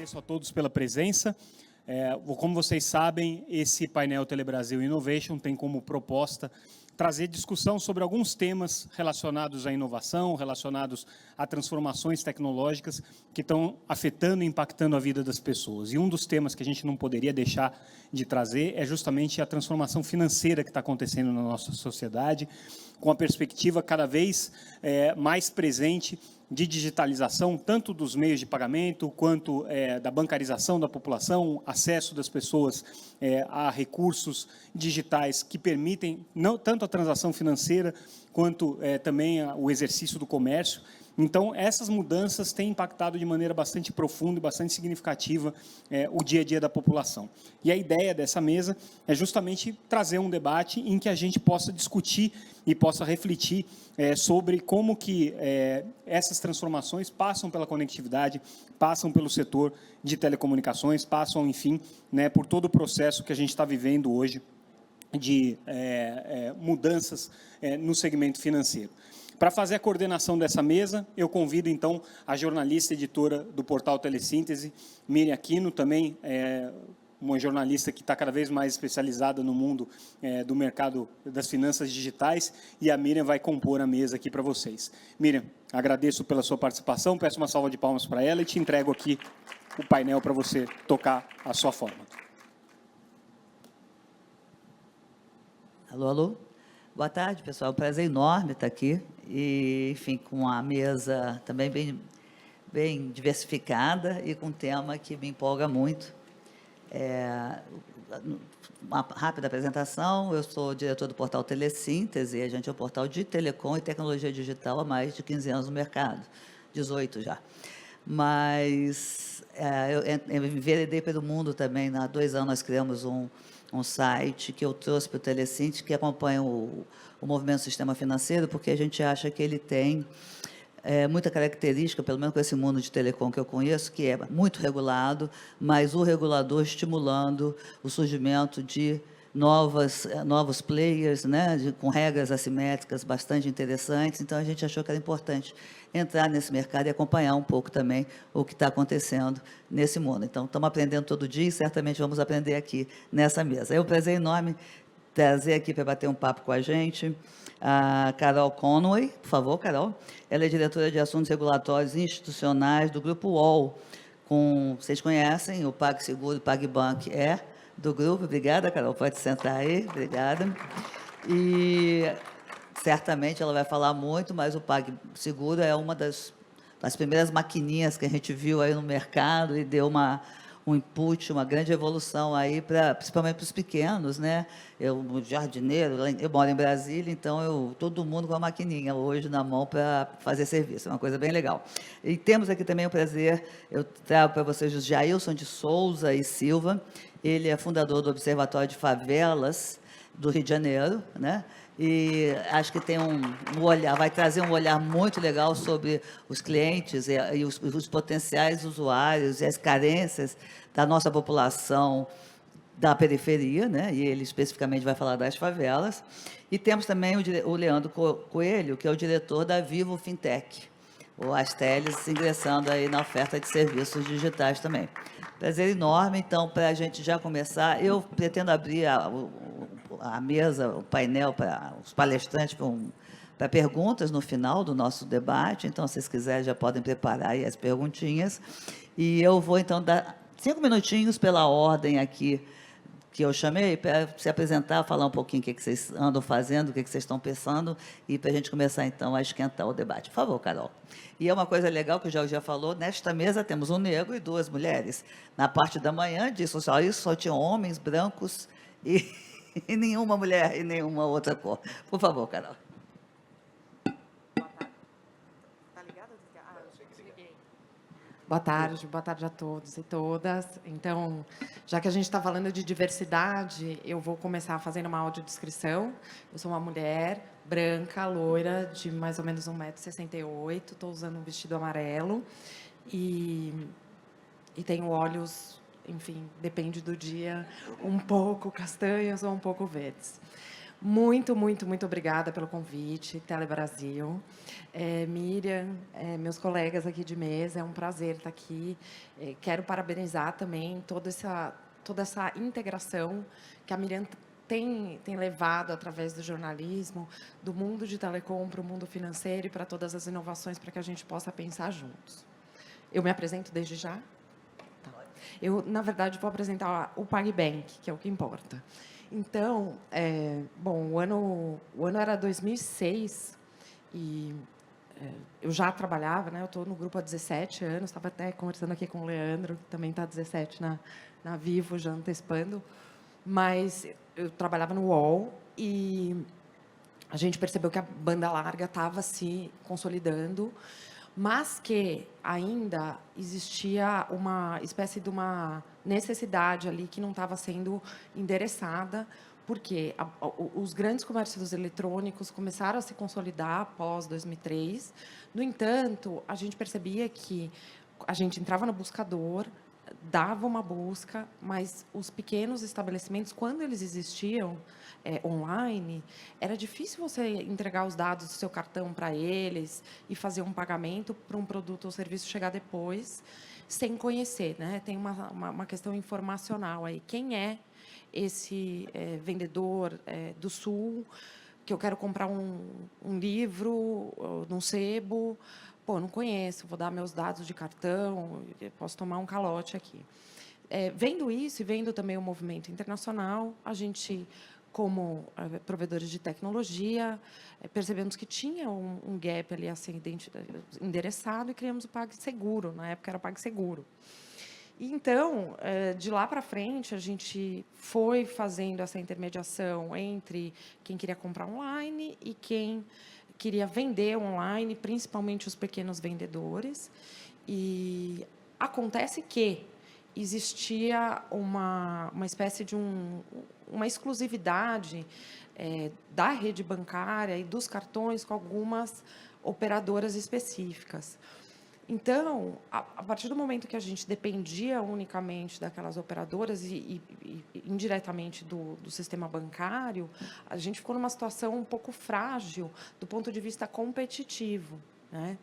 Agradeço a todos pela presença. Como vocês sabem, esse painel Telebrasil Innovation tem como proposta trazer discussão sobre alguns temas relacionados à inovação, relacionados a transformações tecnológicas que estão afetando e impactando a vida das pessoas. E um dos temas que a gente não poderia deixar de trazer é justamente a transformação financeira que está acontecendo na nossa sociedade, com a perspectiva cada vez mais presente de digitalização, tanto dos meios de pagamento, quanto da bancarização da população, acesso das pessoas a recursos digitais que permitem tanto a transação financeira, quanto também o exercício do comércio. Então, essas mudanças têm impactado de maneira bastante profunda e bastante significativa o dia a dia da população. E a ideia dessa mesa é justamente trazer um debate em que a gente possa discutir e possa refletir sobre como que essas transformações passam pela conectividade, passam pelo setor de telecomunicações, passam, enfim, por todo o processo que a gente está vivendo hoje de mudanças no segmento financeiro. Para fazer a coordenação dessa mesa, eu convido, então, a jornalista e editora do portal Telesíntese, Miriam Aquino, também uma jornalista que está cada vez mais especializada no mundo do mercado das finanças digitais, e a Miriam vai compor a mesa aqui para vocês. Miriam, agradeço pela sua participação, peço uma salva de palmas para ela e te entrego aqui o painel para você tocar a sua forma. Alô, alô? Boa tarde, pessoal. É um prazer enorme estar aqui. E, enfim, com a mesa também bem diversificada e com um tema que me empolga muito. Uma rápida apresentação, eu sou diretor do portal Telesíntese, a gente é um portal de telecom e tecnologia digital há mais de 15 anos no mercado, 18 já. Mas eu enveredei pelo mundo também, há 2 anos nós criamos um site que eu trouxe para o Telesíntese, que acompanha o movimento do sistema financeiro, porque a gente acha que ele tem muita característica, pelo menos com esse mundo de telecom que eu conheço, que é muito regulado, mas o regulador estimulando o surgimento de novos players, né, com regras assimétricas bastante interessantes. Então, a gente achou que era importante entrar nesse mercado e acompanhar um pouco também o que está acontecendo nesse mundo. Então, estamos aprendendo todo dia e certamente vamos aprender aqui nessa mesa. É um prazer enorme trazer aqui para bater um papo com a gente a Carol Conway. Por favor, Carol. Ela é diretora de Assuntos Regulatórios Institucionais do Grupo UOL. Vocês conhecem, o PagSeguro e o PagBank do grupo. Obrigada, Carol. Pode sentar aí. Obrigada. E certamente ela vai falar muito, mas o PagSeguro é uma das primeiras maquininhas que a gente viu aí no mercado e deu um input, uma grande evolução aí, principalmente para os pequenos, né? Eu, jardineiro, eu moro em Brasília, então todo mundo com a maquininha hoje na mão para fazer serviço, é uma coisa bem legal. E temos aqui também o prazer, eu trago para vocês o Jailson de Souza e Silva, ele é fundador do Observatório de Favelas do Rio de Janeiro, né? E acho que tem um olhar, vai trazer um olhar muito legal sobre os clientes e os potenciais usuários e as carências da nossa população da periferia, né? E ele especificamente vai falar das favelas. E temos também o Leandro Coelho, que é o diretor da Vivo Fintech, o Astelis, ingressando aí na oferta de serviços digitais também. Prazer enorme. Então, para a gente já começar, eu pretendo abrir a mesa, o painel para os palestrantes para perguntas no final do nosso debate. Então, se vocês quiserem, já podem preparar aí as perguntinhas. E eu vou, então, dar 5 minutinhos pela ordem aqui que eu chamei, para se apresentar, falar um pouquinho o que vocês andam fazendo, o que vocês estão pensando, e para a gente começar, então, a esquentar o debate. Por favor, Carol. E é uma coisa legal que o Jorge já falou, nesta mesa temos um negro e 2 mulheres. Na parte da manhã, disse só isso, só tinham homens brancos e nenhuma mulher e nenhuma outra cor. Por favor, Carol. Boa tarde a todos e todas. Então, já que a gente está falando de diversidade, eu vou começar fazendo uma audiodescrição. Eu sou uma mulher branca, loira, de mais ou menos 1,68 m, estou usando um vestido amarelo e tenho olhos, enfim, depende do dia, um pouco castanhos ou um pouco verdes. Muito, muito, muito obrigada pelo convite, Telebrasil. Miriam, meus colegas aqui de mesa, é um prazer estar aqui. Quero parabenizar também toda essa integração que a Miriam tem levado através do jornalismo, do mundo de telecom para o mundo financeiro e para todas as inovações para que a gente possa pensar juntos. Eu me apresento desde já? Tá. Eu, na verdade, vou apresentar o PagBank, que é o que importa. Então, bom, o ano era 2006 e eu já trabalhava, né? Eu estou no grupo há 17 anos, estava até conversando aqui com o Leandro, que também está há 17 na Vivo, já antecipando. Mas eu trabalhava no UOL e a gente percebeu que a banda larga estava se consolidando, mas que ainda existia uma espécie de uma necessidade ali que não estava sendo endereçada, porque os grandes comércios eletrônicos começaram a se consolidar após 2003. No entanto, a gente percebia que a gente entrava no buscador, dava uma busca, mas os pequenos estabelecimentos, quando eles existiam online, era difícil você entregar os dados do seu cartão para eles e fazer um pagamento para um produto ou serviço chegar depois, sem conhecer, né? Tem uma questão informacional aí. Quem é esse vendedor do Sul, que eu quero comprar um livro num sebo? Pô, não conheço, vou dar meus dados de cartão, posso tomar um calote aqui. Vendo isso e vendo também o movimento internacional, a gente, como provedores de tecnologia, percebemos que tinha um gap ali a ser endereçado e criamos o PagSeguro. Na época era o PagSeguro. Então, de lá para frente, a gente foi fazendo essa intermediação entre quem queria comprar online e quem queria vender online, principalmente os pequenos vendedores. E acontece que existia uma espécie de uma exclusividade da rede bancária e dos cartões com algumas operadoras específicas. Então, a partir do momento que a gente dependia unicamente daquelas operadoras e indiretamente do sistema bancário, a gente ficou numa situação um pouco frágil do ponto de vista competitivo, né?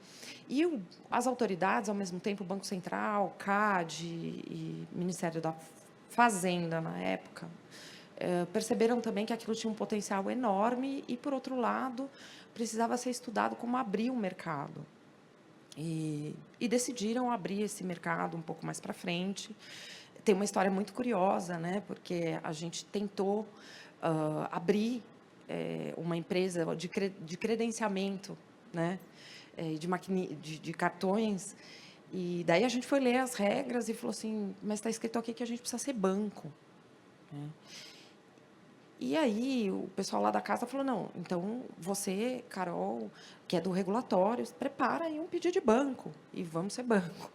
E as autoridades, ao mesmo tempo, o Banco Central, CAD e Ministério da Fazenda, na época, perceberam também que aquilo tinha um potencial enorme e, por outro lado, precisava ser estudado como abrir o mercado. E decidiram abrir esse mercado um pouco mais para frente. Tem uma história muito curiosa, né? Porque a gente tentou abrir uma empresa de credenciamento, né? De cartões. E daí a gente foi ler as regras e falou assim, mas está escrito aqui que a gente precisa ser banco, né? E aí o pessoal lá da casa falou, não, então você, Carol, que é do regulatório, prepara aí um pedido de banco e vamos ser banco.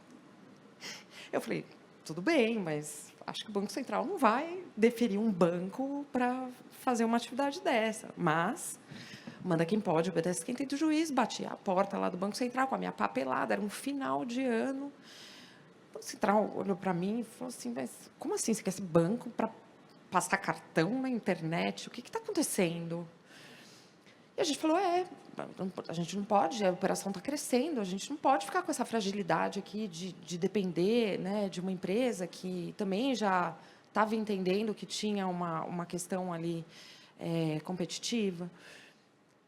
Eu falei, tudo bem, mas acho que o Banco Central não vai deferir um banco para fazer uma atividade dessa. Mas manda quem pode, obedece quem tem do juiz. Bati a porta lá do Banco Central com a minha papelada, era um final de ano. O Banco Central olhou para mim e falou assim, mas como assim você quer esse banco para passar cartão na internet? O que está acontecendo? E a gente falou, a gente não pode, a operação está crescendo, a gente não pode ficar com essa fragilidade aqui de depender, né, de uma empresa que também já estava entendendo que tinha uma questão ali competitiva.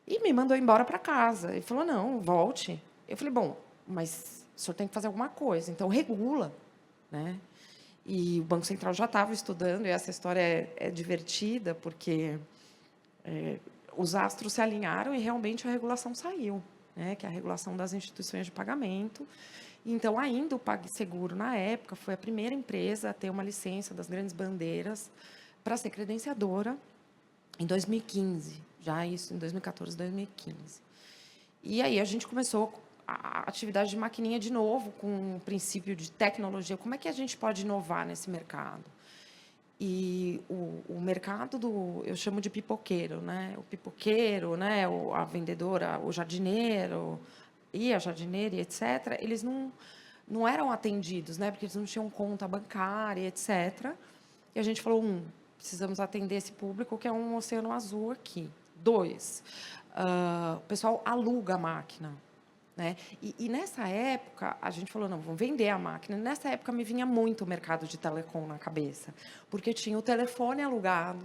E me mandou embora para casa. E falou, não, volte. Eu falei, bom, mas o senhor tem que fazer alguma coisa, então regula, né? E o Banco Central já estava estudando, e essa história é divertida, porque os astros se alinharam e realmente a regulação saiu, né, que é a regulação das instituições de pagamento. Então, ainda o PagSeguro, na época, foi a primeira empresa a ter uma licença das grandes bandeiras para ser credenciadora em 2015, já isso em 2014, 2015. E aí a gente começou a atividade de maquininha de novo, com o princípio de tecnologia. Como é que a gente pode inovar nesse mercado? E o mercado eu chamo de pipoqueiro, né? O pipoqueiro, né? A vendedora, o jardineiro, e a jardineira, etc., eles não eram atendidos, né? Porque eles não tinham conta bancária, etc. E a gente falou, precisamos atender esse público, que é um oceano azul aqui. 2, o pessoal aluga a máquina. Né? E nessa época, a gente falou, não, vamos vender a máquina. Nessa época, me vinha muito o mercado de telecom na cabeça, porque tinha o telefone alugado,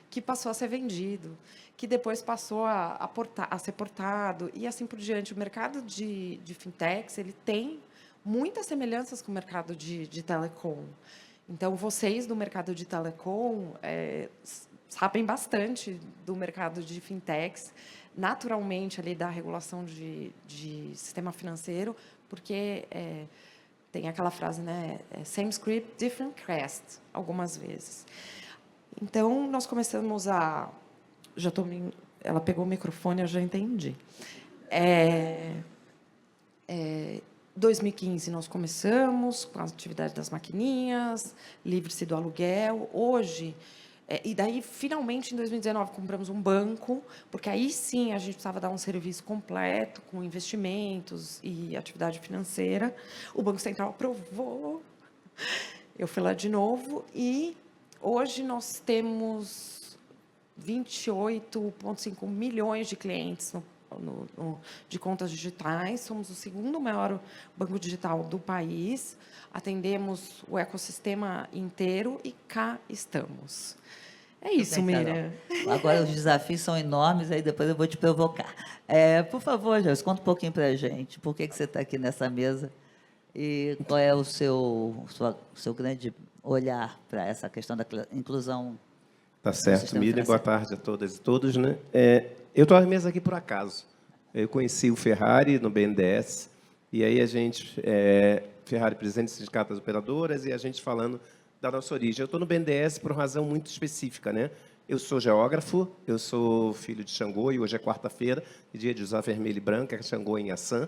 que passou a ser vendido, que depois passou a ser portado, e assim por diante. O mercado de fintechs, ele tem muitas semelhanças com o mercado de telecom. Então, vocês do mercado de telecom sabem bastante do mercado de fintechs, naturalmente, ali, da regulação de sistema financeiro, porque tem aquela frase, né? Same script, different cast, algumas vezes. Então, nós começamos a... Ela pegou o microfone, eu já entendi. 2015, nós começamos com a atividade das maquininhas, livre-se do aluguel. Hoje... e daí, finalmente, em 2019, compramos um banco, porque aí sim a gente precisava dar um serviço completo, com investimentos e atividade financeira. O Banco Central aprovou, eu fui lá de novo, e hoje nós temos 28,5 milhões de clientes de contas digitais, somos o segundo maior banco digital do país, atendemos o ecossistema inteiro e cá estamos. É isso, Miriam. Agora os desafios são enormes, aí depois eu vou te provocar. Por favor, Joyce, conta um pouquinho para a gente. Por que você está aqui nessa mesa e qual é o seu grande olhar para essa questão da inclusão? Tá certo, Miriam. Boa tarde a todas e todos, né? Eu estou à mesa aqui por acaso. Eu conheci o Ferrari no BNDES, e aí a gente, Ferrari, presidente do Sindicato das Operadoras, e a gente falando da nossa origem. Eu estou no BNDES por uma razão muito específica, né? Eu sou geógrafo, eu sou filho de Xangô, e hoje é quarta-feira, dia de usar vermelho e branco, é Xangô em Assam,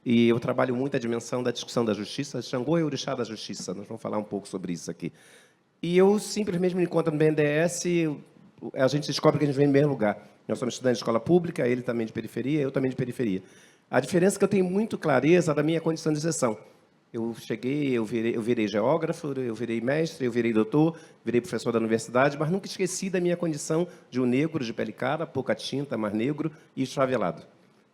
e eu trabalho muito a dimensão da discussão da justiça. Xangô é o orixá da justiça, nós vamos falar um pouco sobre isso aqui. E eu simplesmente me encontro no BNDES, a gente descobre que a gente vem no mesmo lugar. Nós somos estudantes de escola pública, ele também de periferia, eu também de periferia. A diferença é que eu tenho muito clareza da minha condição de exceção. Eu cheguei, eu virei geógrafo, eu virei mestre, eu virei doutor, virei professor da universidade, mas nunca esqueci da minha condição de um negro de pele cara, pouca tinta, mais negro e esfavelado.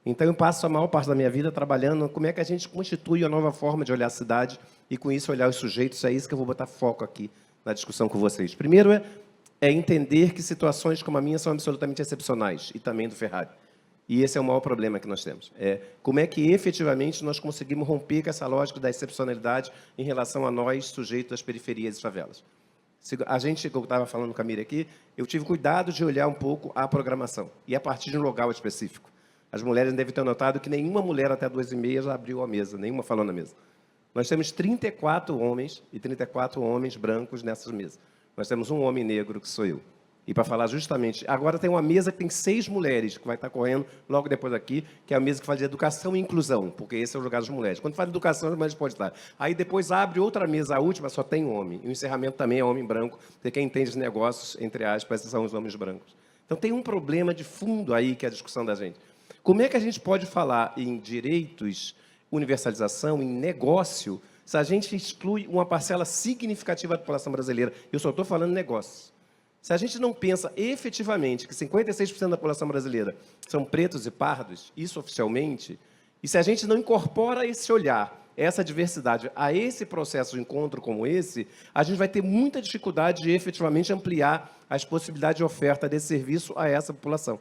Então, eu passo a maior parte da minha vida trabalhando como é que a gente constitui uma nova forma de olhar a cidade e, com isso, olhar os sujeitos. É isso que eu vou botar foco aqui na discussão com vocês. Primeiro é entender que situações como a minha são absolutamente excepcionais, e também do Ferrari. E esse é o maior problema que nós temos. Como é que, efetivamente, nós conseguimos romper com essa lógica da excepcionalidade em relação a nós, sujeitos das periferias e favelas. A gente, como eu estava falando com a Miriam aqui, eu tive cuidado de olhar um pouco a programação, e a partir de um local específico. As mulheres devem ter notado que nenhuma mulher até 2h30 já abriu a mesa, nenhuma falou na mesa. Nós temos 34 homens e 34 homens brancos nessas mesas. Nós temos um homem negro, que sou eu. E para falar justamente... Agora tem uma mesa que tem 6 mulheres, que vai estar correndo logo depois aqui, que é a mesa que fala de educação e inclusão, porque esse é o lugar das mulheres. Quando fala de educação, as mulheres podem estar. Aí depois abre outra mesa, a última só tem homem. E o encerramento também é homem branco, porque quem entende os negócios, entre aspas, são os homens brancos. Então tem um problema de fundo aí, que é a discussão da gente. Como é que a gente pode falar em direitos, universalização, em negócio, se a gente exclui uma parcela significativa da população brasileira? Eu só estou falando negócio. Se a gente não pensa efetivamente que 56% da população brasileira são pretos e pardos, isso oficialmente, e se a gente não incorpora esse olhar, essa diversidade, a esse processo de encontro como esse, a gente vai ter muita dificuldade de efetivamente ampliar as possibilidades de oferta desse serviço a essa população.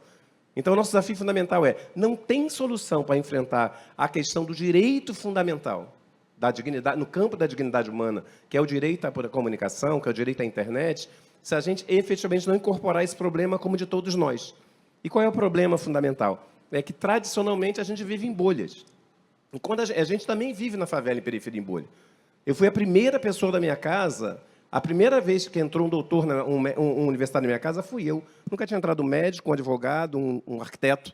Então, o nosso desafio fundamental não tem solução para enfrentar a questão do direito fundamental, da dignidade, no campo da dignidade humana, que é o direito à comunicação, que é o direito à internet, se a gente efetivamente não incorporar esse problema como de todos nós. E qual é o problema fundamental? É que, tradicionalmente, a gente vive em bolhas. E quando a gente também vive na favela e periferia em bolha. Eu fui a primeira pessoa da minha casa, a primeira vez que entrou um doutor, um universitário na minha casa, fui eu. Nunca tinha entrado um médico, um advogado, um arquiteto.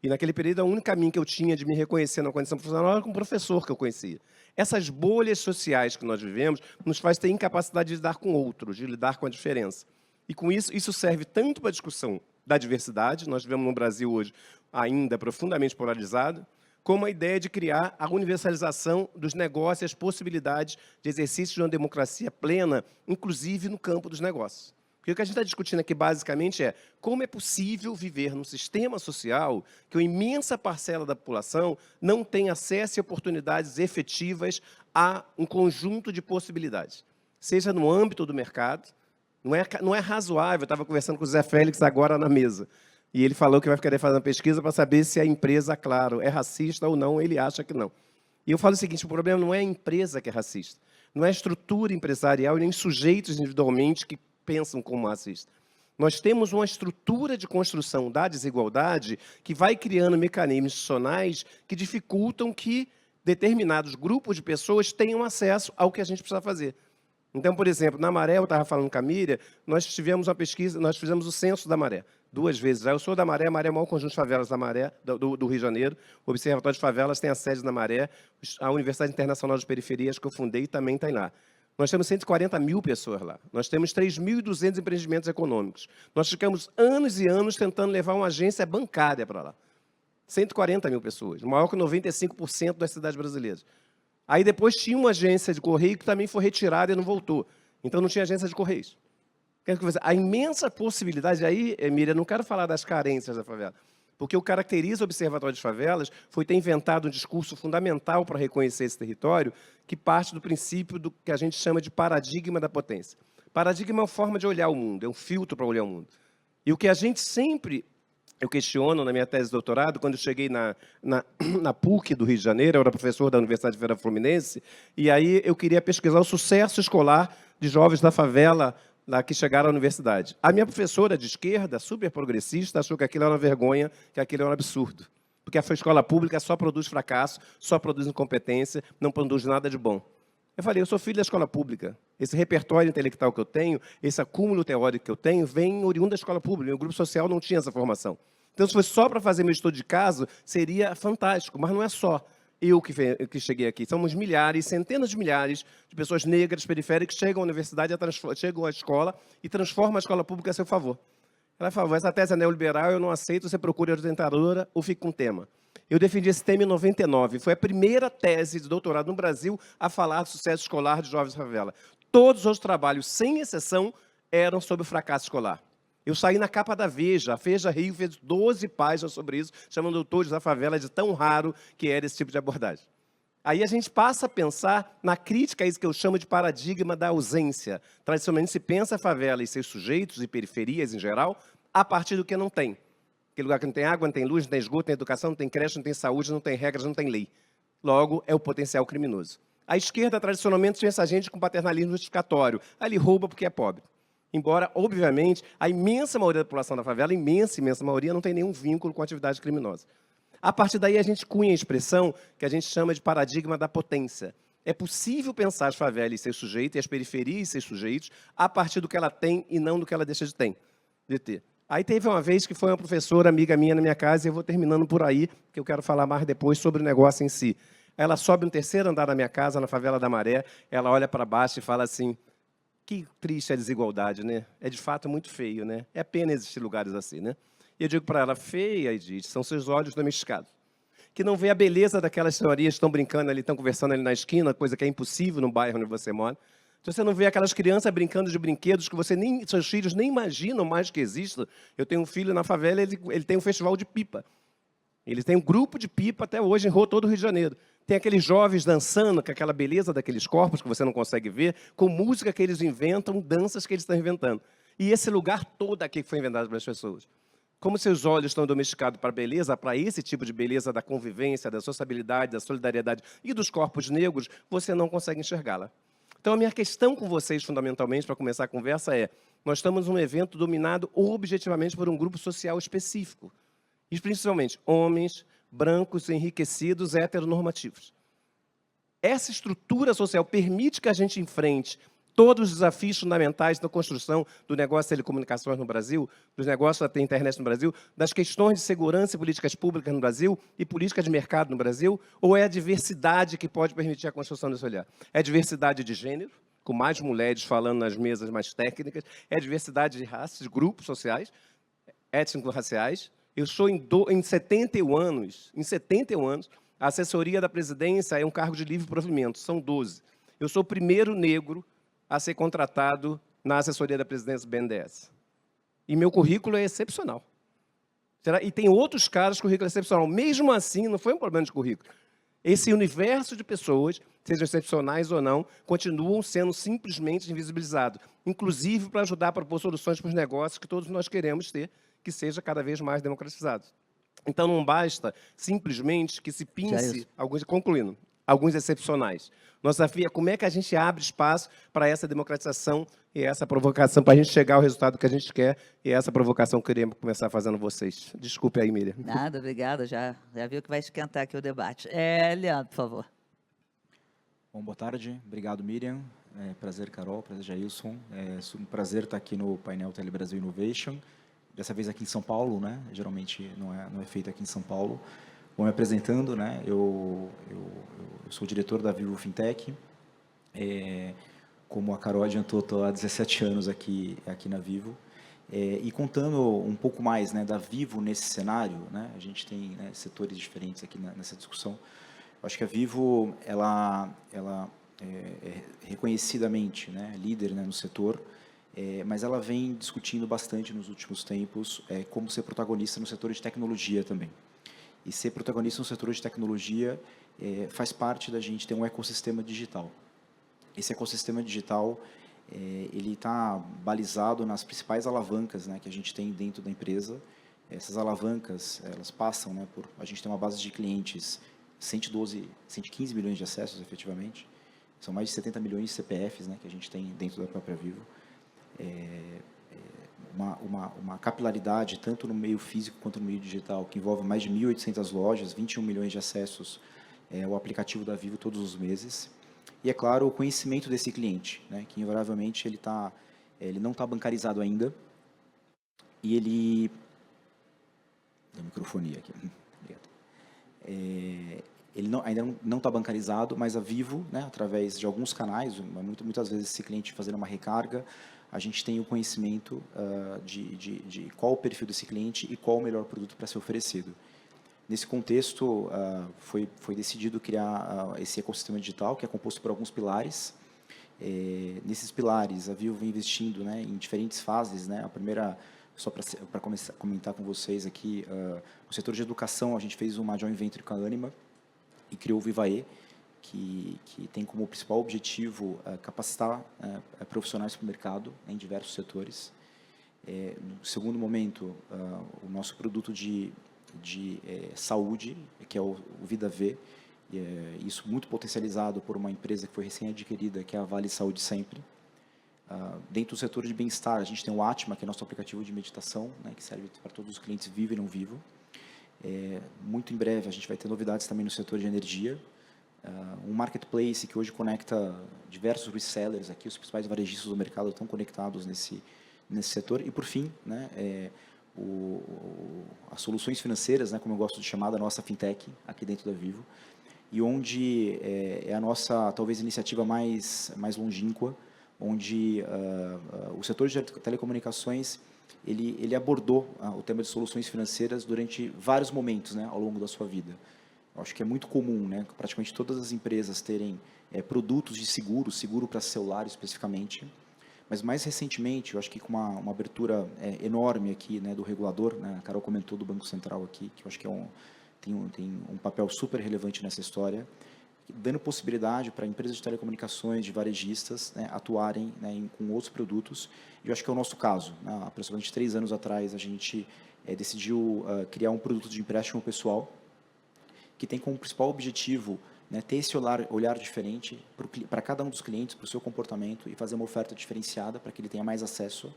E, naquele período, o único caminho que eu tinha de me reconhecer na condição profissional era com um professor que eu conhecia. Essas bolhas sociais que nós vivemos nos faz ter incapacidade de lidar com outros, de lidar com a diferença. E, com isso serve tanto para a discussão da diversidade, nós vivemos no Brasil hoje ainda profundamente polarizado, como a ideia de criar a universalização dos negócios e as possibilidades de exercício de uma democracia plena, inclusive no campo dos negócios. Porque o que a gente está discutindo aqui, basicamente, é como é possível viver num sistema social que uma imensa parcela da população não tem acesso e oportunidades efetivas a um conjunto de possibilidades. Seja no âmbito do mercado, não é razoável. Eu estava conversando com o Zé Félix agora na mesa, e ele falou que vai querer fazer uma pesquisa para saber se a empresa, claro, é racista ou não. Ele acha que não. E eu falo o seguinte, o problema não é a empresa que é racista, não é a estrutura empresarial e nem sujeitos individualmente que pensam como racista. Nós temos uma estrutura de construção da desigualdade que vai criando mecanismos institucionais que dificultam que determinados grupos de pessoas tenham acesso ao que a gente precisa fazer. Então, por exemplo, na Maré, eu estava falando com a Miriam, nós tivemos uma pesquisa, nós fizemos o censo da Maré, 2 vezes. Já eu sou da Maré, a Maré é o maior conjunto de favelas da Maré, do Rio de Janeiro. O Observatório de Favelas tem a sede na Maré, a Universidade Internacional de Periferias, que eu fundei, também está lá. Nós temos 140 mil pessoas lá. Nós temos 3.200 empreendimentos econômicos. Nós ficamos anos e anos tentando levar uma agência bancária para lá. 140 mil pessoas, maior que 95% das cidades brasileiras. Aí depois tinha uma agência de correio que também foi retirada e não voltou. Então não tinha agência de correios. A imensa possibilidade, aí, Miriam, não quero falar das carências da favela, porque o que caracteriza o Observatório de Favelas foi ter inventado um discurso fundamental para reconhecer esse território, que parte do princípio do que a gente chama de paradigma da potência. Paradigma é uma forma de olhar o mundo, é um filtro para olhar o mundo. E o que a gente sempre... Eu questiono na minha tese de doutorado, quando eu cheguei na PUC do Rio de Janeiro, eu era professor da Universidade Federal Fluminense, e aí eu queria pesquisar o sucesso escolar de jovens da favela lá que chegaram à universidade. A minha professora de esquerda, super progressista, achou que aquilo era uma vergonha, que aquilo era um absurdo. Porque a escola pública só produz fracasso, só produz incompetência, não produz nada de bom. Eu falei, eu sou filho da escola pública. Esse repertório intelectual que eu tenho, esse acúmulo teórico que eu tenho, vem oriundo da escola pública. Meu grupo social não tinha essa formação. Então, se fosse só para fazer meu estudo de caso, seria fantástico. Mas não é só eu que cheguei aqui. Somos milhares, centenas de milhares de pessoas negras, periféricas, que chegam à universidade, chegam à escola e transformam a escola pública a seu favor. Ela falou, essa tese é neoliberal, eu não aceito, você procure a orientadora ou fique com o tema. Eu defendi esse tema em 99. Foi a primeira tese de doutorado no Brasil a falar do sucesso escolar de jovens da favela. Todos os trabalhos, sem exceção, eram sobre o fracasso escolar. Eu saí na capa da Veja. A Veja Rio fez 12 páginas sobre isso, chamando Doutores da Favela de tão raro que era esse tipo de abordagem. Aí a gente passa a pensar na crítica a isso que eu chamo de paradigma da ausência. Tradicionalmente se pensa a favela e seus sujeitos e periferias em geral a partir do que não tem. Aquele lugar que não tem água, não tem luz, não tem esgoto, não tem educação, não tem creche, não tem saúde, não tem regras, não tem lei. Logo, é o potencial criminoso. A esquerda, tradicionalmente, tinha essa gente com paternalismo justificatório. Ali rouba porque é pobre. Embora, obviamente, a imensa maioria da população da favela, imensa maioria, não tem nenhum vínculo com a atividade criminosa. A partir daí, a gente cunha a expressão que a gente chama de paradigma da potência. É possível pensar as favelas e seus sujeitos, e as periferias e seus sujeitos, a partir do que ela tem e não do que ela deixa de ter. Aí teve uma vez que foi uma professora amiga minha na minha casa, e eu vou terminando por aí, que eu quero falar mais depois sobre o negócio em si. Ela sobe no 3º andar da minha casa, na favela da Maré, ela olha para baixo e fala assim, que triste a desigualdade, né? É de fato muito feio, né? É pena existir lugares assim, né? E eu digo para ela, feia, Edith, são seus olhos domesticados, que não vê a beleza daquelas senhorias que estão brincando ali, estão conversando ali na esquina, coisa que é impossível no bairro onde você mora. Então, você não vê aquelas crianças brincando de brinquedos que seus filhos nem imaginam mais que existam. Eu tenho um filho na favela, ele tem um festival de pipa. Ele tem um grupo de pipa até hoje em todo o Rio de Janeiro. Tem aqueles jovens dançando com aquela beleza daqueles corpos que você não consegue ver, com música que eles inventam, danças que eles estão inventando. E esse lugar todo aqui que foi inventado pelas pessoas. Como seus olhos estão domesticados para a beleza, para esse tipo de beleza da convivência, da sociabilidade, da solidariedade e dos corpos negros, você não consegue enxergá-la. Então, a minha questão com vocês, fundamentalmente, para começar a conversa é, nós estamos num evento dominado objetivamente por um grupo social específico, e principalmente homens, brancos, enriquecidos, heteronormativos. Essa estrutura social permite que a gente enfrente todos os desafios fundamentais da construção do negócio de telecomunicações no Brasil, dos negócios da internet no Brasil, das questões de segurança e políticas públicas no Brasil e política de mercado no Brasil, ou é a diversidade que pode permitir a construção desse olhar? É a diversidade de gênero, com mais mulheres falando nas mesas mais técnicas, é a diversidade de raças, de grupos sociais, étnico-raciais. Eu sou em 71 anos, a assessoria da presidência é um cargo de livre provimento, são 12. Eu sou o primeiro negro a ser contratado na assessoria da presidência do BNDES. E meu currículo é excepcional. E tem outros caras que o currículo é excepcional. Mesmo assim, não foi um problema de currículo. Esse universo de pessoas, sejam excepcionais ou não, continuam sendo simplesmente invisibilizados, inclusive para ajudar a propor soluções para os negócios que todos nós queremos ter, que seja cada vez mais democratizado. Então, não basta simplesmente que se pince, concluindo, alguns excepcionais. Nosso desafio é como é que a gente abre espaço para essa democratização e essa provocação, para a gente chegar ao resultado que a gente quer, e essa provocação que queremos começar fazendo vocês. Desculpe aí, Miriam. Nada, obrigada, já viu que vai esquentar aqui o debate. Leandro, por favor. Bom, boa tarde. Obrigado, Miriam. Prazer, Carol. Prazer, Jailson. É um prazer estar aqui no painel Telebrasil Innovation. Dessa vez aqui em São Paulo, né? Geralmente não é feito aqui em São Paulo. Bom, me apresentando, né? Eu sou diretor da Vivo Fintech. Como a Carol adiantou, estou há 17 anos aqui na Vivo. E contando um pouco mais, né, da Vivo nesse cenário, né? A gente tem, né, setores diferentes aqui nessa discussão. Eu acho que a Vivo ela é reconhecidamente, né, líder, né, no setor, mas ela vem discutindo bastante nos últimos tempos como ser protagonista no setor de tecnologia também. E ser protagonista no setor de tecnologia faz parte da gente ter um ecossistema digital. Esse ecossistema digital ele está balizado nas principais alavancas, né, que a gente tem dentro da empresa. Essas alavancas, elas passam, né, por a gente tem uma base de clientes 115 milhões de acessos, efetivamente. São mais de 70 milhões de CPFs, né, que a gente tem dentro da própria Vivo. Uma capilaridade, tanto no meio físico quanto no meio digital, que envolve mais de 1.800 lojas, 21 milhões de acessos ao aplicativo da Vivo todos os meses. E, é claro, o conhecimento desse cliente, né, que, invariavelmente, ele não está bancarizado ainda. E ele... Deu microfonia aqui. Obrigado. Ele ainda não está bancarizado, mas a Vivo, né, através de alguns canais, muitas vezes esse cliente fazendo uma recarga, a gente tem o conhecimento de qual o perfil desse cliente e qual o melhor produto para ser oferecido. Nesse contexto, foi decidido criar esse ecossistema digital, que é composto por alguns pilares. Nesses pilares, a Vivo vem investindo, né, em diferentes fases, né. A primeira, só para começar a comentar com vocês aqui, no setor de educação, a gente fez uma joint venture com a Anima e criou o Vivae, que tem como principal objetivo capacitar profissionais para o mercado, né, em diversos setores. No segundo momento, o nosso produto de saúde, que é o Vida V, isso muito potencializado por uma empresa que foi recém-adquirida, que é a Vale Saúde Sempre. Dentro do setor de bem-estar, a gente tem o Atma, que é nosso aplicativo de meditação, né, que serve para todos os clientes Vivo e não Vivo. Muito em breve, a gente vai ter novidades também no setor de energia. Um marketplace que hoje conecta diversos resellers aqui, os principais varejistas do mercado estão conectados nesse setor. E, por fim, né, as soluções financeiras, né, como eu gosto de chamar, da nossa fintech, aqui dentro da Vivo, e onde é a nossa, talvez, iniciativa mais longínqua, onde o setor de telecomunicações ele abordou o tema de soluções financeiras durante vários momentos, né, ao longo da sua vida. Eu acho que é muito comum, né, praticamente todas as empresas terem produtos de seguro para celular especificamente, mas mais recentemente, eu acho que com uma abertura enorme aqui, né, do regulador, né, a Carol comentou do Banco Central aqui, que eu acho que tem um papel super relevante nessa história, dando possibilidade para empresas de telecomunicações, de varejistas, né, atuarem, né, com outros produtos. E eu acho que é o nosso caso. Né, há aproximadamente 3 anos atrás, a gente decidiu criar um produto de empréstimo pessoal, que tem como principal objetivo, né, ter esse olhar diferente para cada um dos clientes, para o seu comportamento, e fazer uma oferta diferenciada para que ele tenha mais acesso.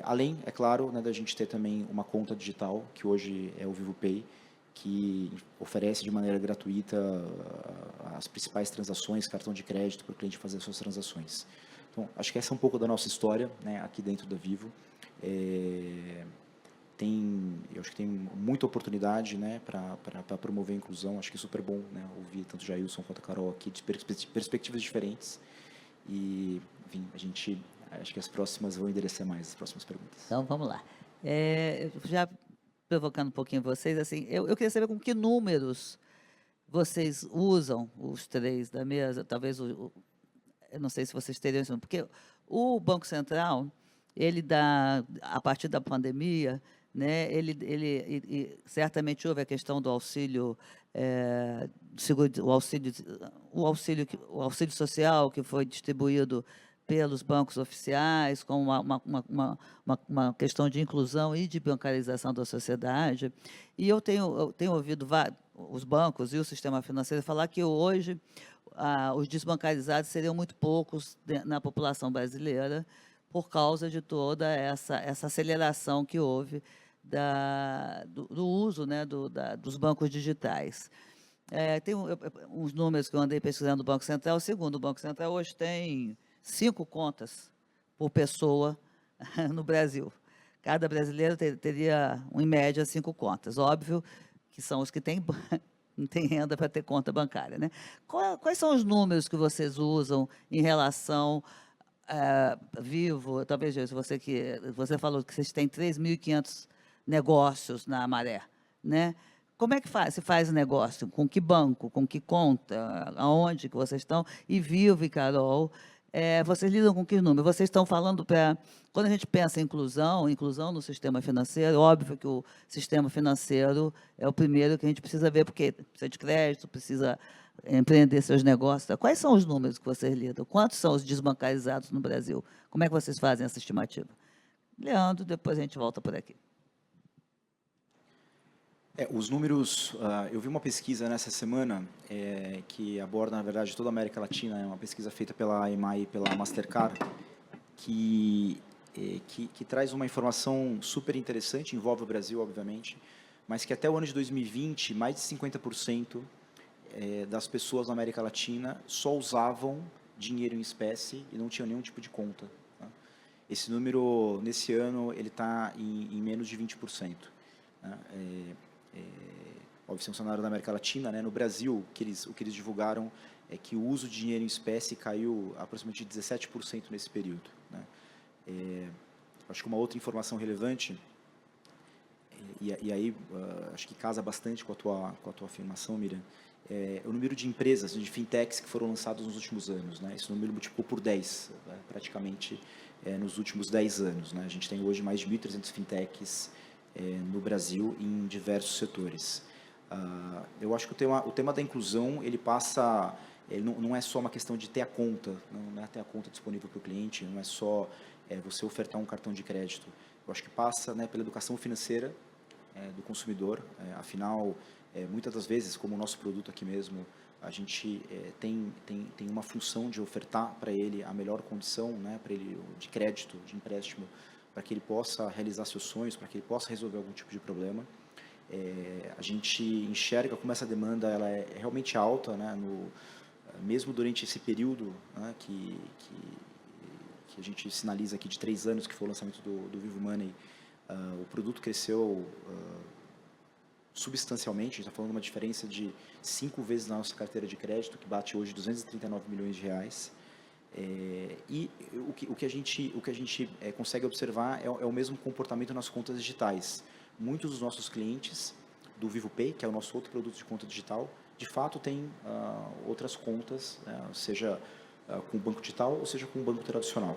Além, é claro, né, da gente ter também uma conta digital, que hoje é o VivoPay, que oferece de maneira gratuita as principais transações, cartão de crédito, para o cliente fazer as suas transações. Então, acho que essa é um pouco da nossa história, né, aqui dentro da Vivo. Eu acho que tem muita oportunidade, né, para promover a inclusão. Acho que é super bom, né, ouvir tanto o Jailson quanto a Carol aqui de perspectivas diferentes. E, enfim, acho que as próximas vão endereçar mais as próximas perguntas. Então, vamos lá. Já provocando um pouquinho vocês, assim, eu queria saber com que números vocês usam, os três da mesa, talvez eu não sei se vocês teriam isso, porque o Banco Central, ele dá, a partir da pandemia, né, certamente houve a questão do auxílio, o auxílio social que foi distribuído pelos bancos oficiais, com uma questão de inclusão e de bancarização da sociedade. E eu tenho ouvido os bancos e o sistema financeiro falar que hoje os desbancarizados seriam muito poucos na população brasileira, por causa de toda essa aceleração que houve do uso, né, dos bancos digitais. Tem uns números que eu andei pesquisando do Banco Central. Segundo o Banco Central, hoje tem 5 contas por pessoa no Brasil. Cada brasileiro teria, em média, 5 contas. Óbvio que são os que não têm renda para ter conta bancária, né? Quais são os números que vocês usam em relação Vivo? Talvez você falou que vocês têm 3.500 negócios na Maré, né? Como é que se faz negócio? Com que banco? Com que conta? Aonde que vocês estão? E Vivo e Carol, vocês lidam com que número? Vocês estão falando quando a gente pensa em inclusão no sistema financeiro, óbvio que o sistema financeiro é o primeiro que a gente precisa ver, porque precisa de crédito, precisa empreender seus negócios. Quais são os números que vocês lidam? Quantos são os desbancarizados no Brasil? Como é que vocês fazem essa estimativa? Leandro, depois a gente volta por aqui. Os números, eu vi uma pesquisa nessa semana que aborda, na verdade, toda a América Latina, é uma pesquisa feita pela EMAI e pela Mastercard, que traz uma informação super interessante, envolve o Brasil, obviamente, mas que até o ano de 2020, mais de 50% das pessoas na América Latina só usavam dinheiro em espécie e não tinham nenhum tipo de conta. Tá? Esse número, nesse ano, ele está em menos de 20%. Né? Óbvio, é um cenário da América Latina, né? No Brasil, o que eles divulgaram é que o uso de dinheiro em espécie caiu aproximadamente 17% nesse período. Né? Acho que uma outra informação relevante, e aí acho que casa bastante com a tua afirmação, Miriam, o número de empresas, de fintechs que foram lançadas nos últimos anos. Né? Esse número multiplicou por 10, né? Praticamente nos últimos 10 anos. Né? A gente tem hoje mais de 1.300 fintechs no Brasil em diversos setores. Eu acho que o tema da inclusão, ele passa, não é só uma questão de ter a conta, não é ter a conta disponível para o cliente, não é só você ofertar um cartão de crédito. Eu acho que passa, né, pela educação financeira do consumidor. Afinal, muitas das vezes, como o nosso produto aqui mesmo, a gente tem uma função de ofertar para ele a melhor condição, né, para ele de crédito, de empréstimo, para que ele possa realizar seus sonhos, para que ele possa resolver algum tipo de problema. A gente enxerga como essa demanda ela é realmente alta, né, mesmo durante esse período, né, que a gente sinaliza aqui de 3 anos, que foi o lançamento do Vivo Money. O produto cresceu substancialmente. A gente está falando de uma diferença de 5 vezes na nossa carteira de crédito, que bate hoje 239 milhões de reais. E o que a gente consegue observar é o mesmo comportamento nas contas digitais. Muitos dos nossos clientes do Vivo Pay, que é o nosso outro produto de conta digital, de fato têm outras contas, seja com o banco digital ou seja com o banco tradicional.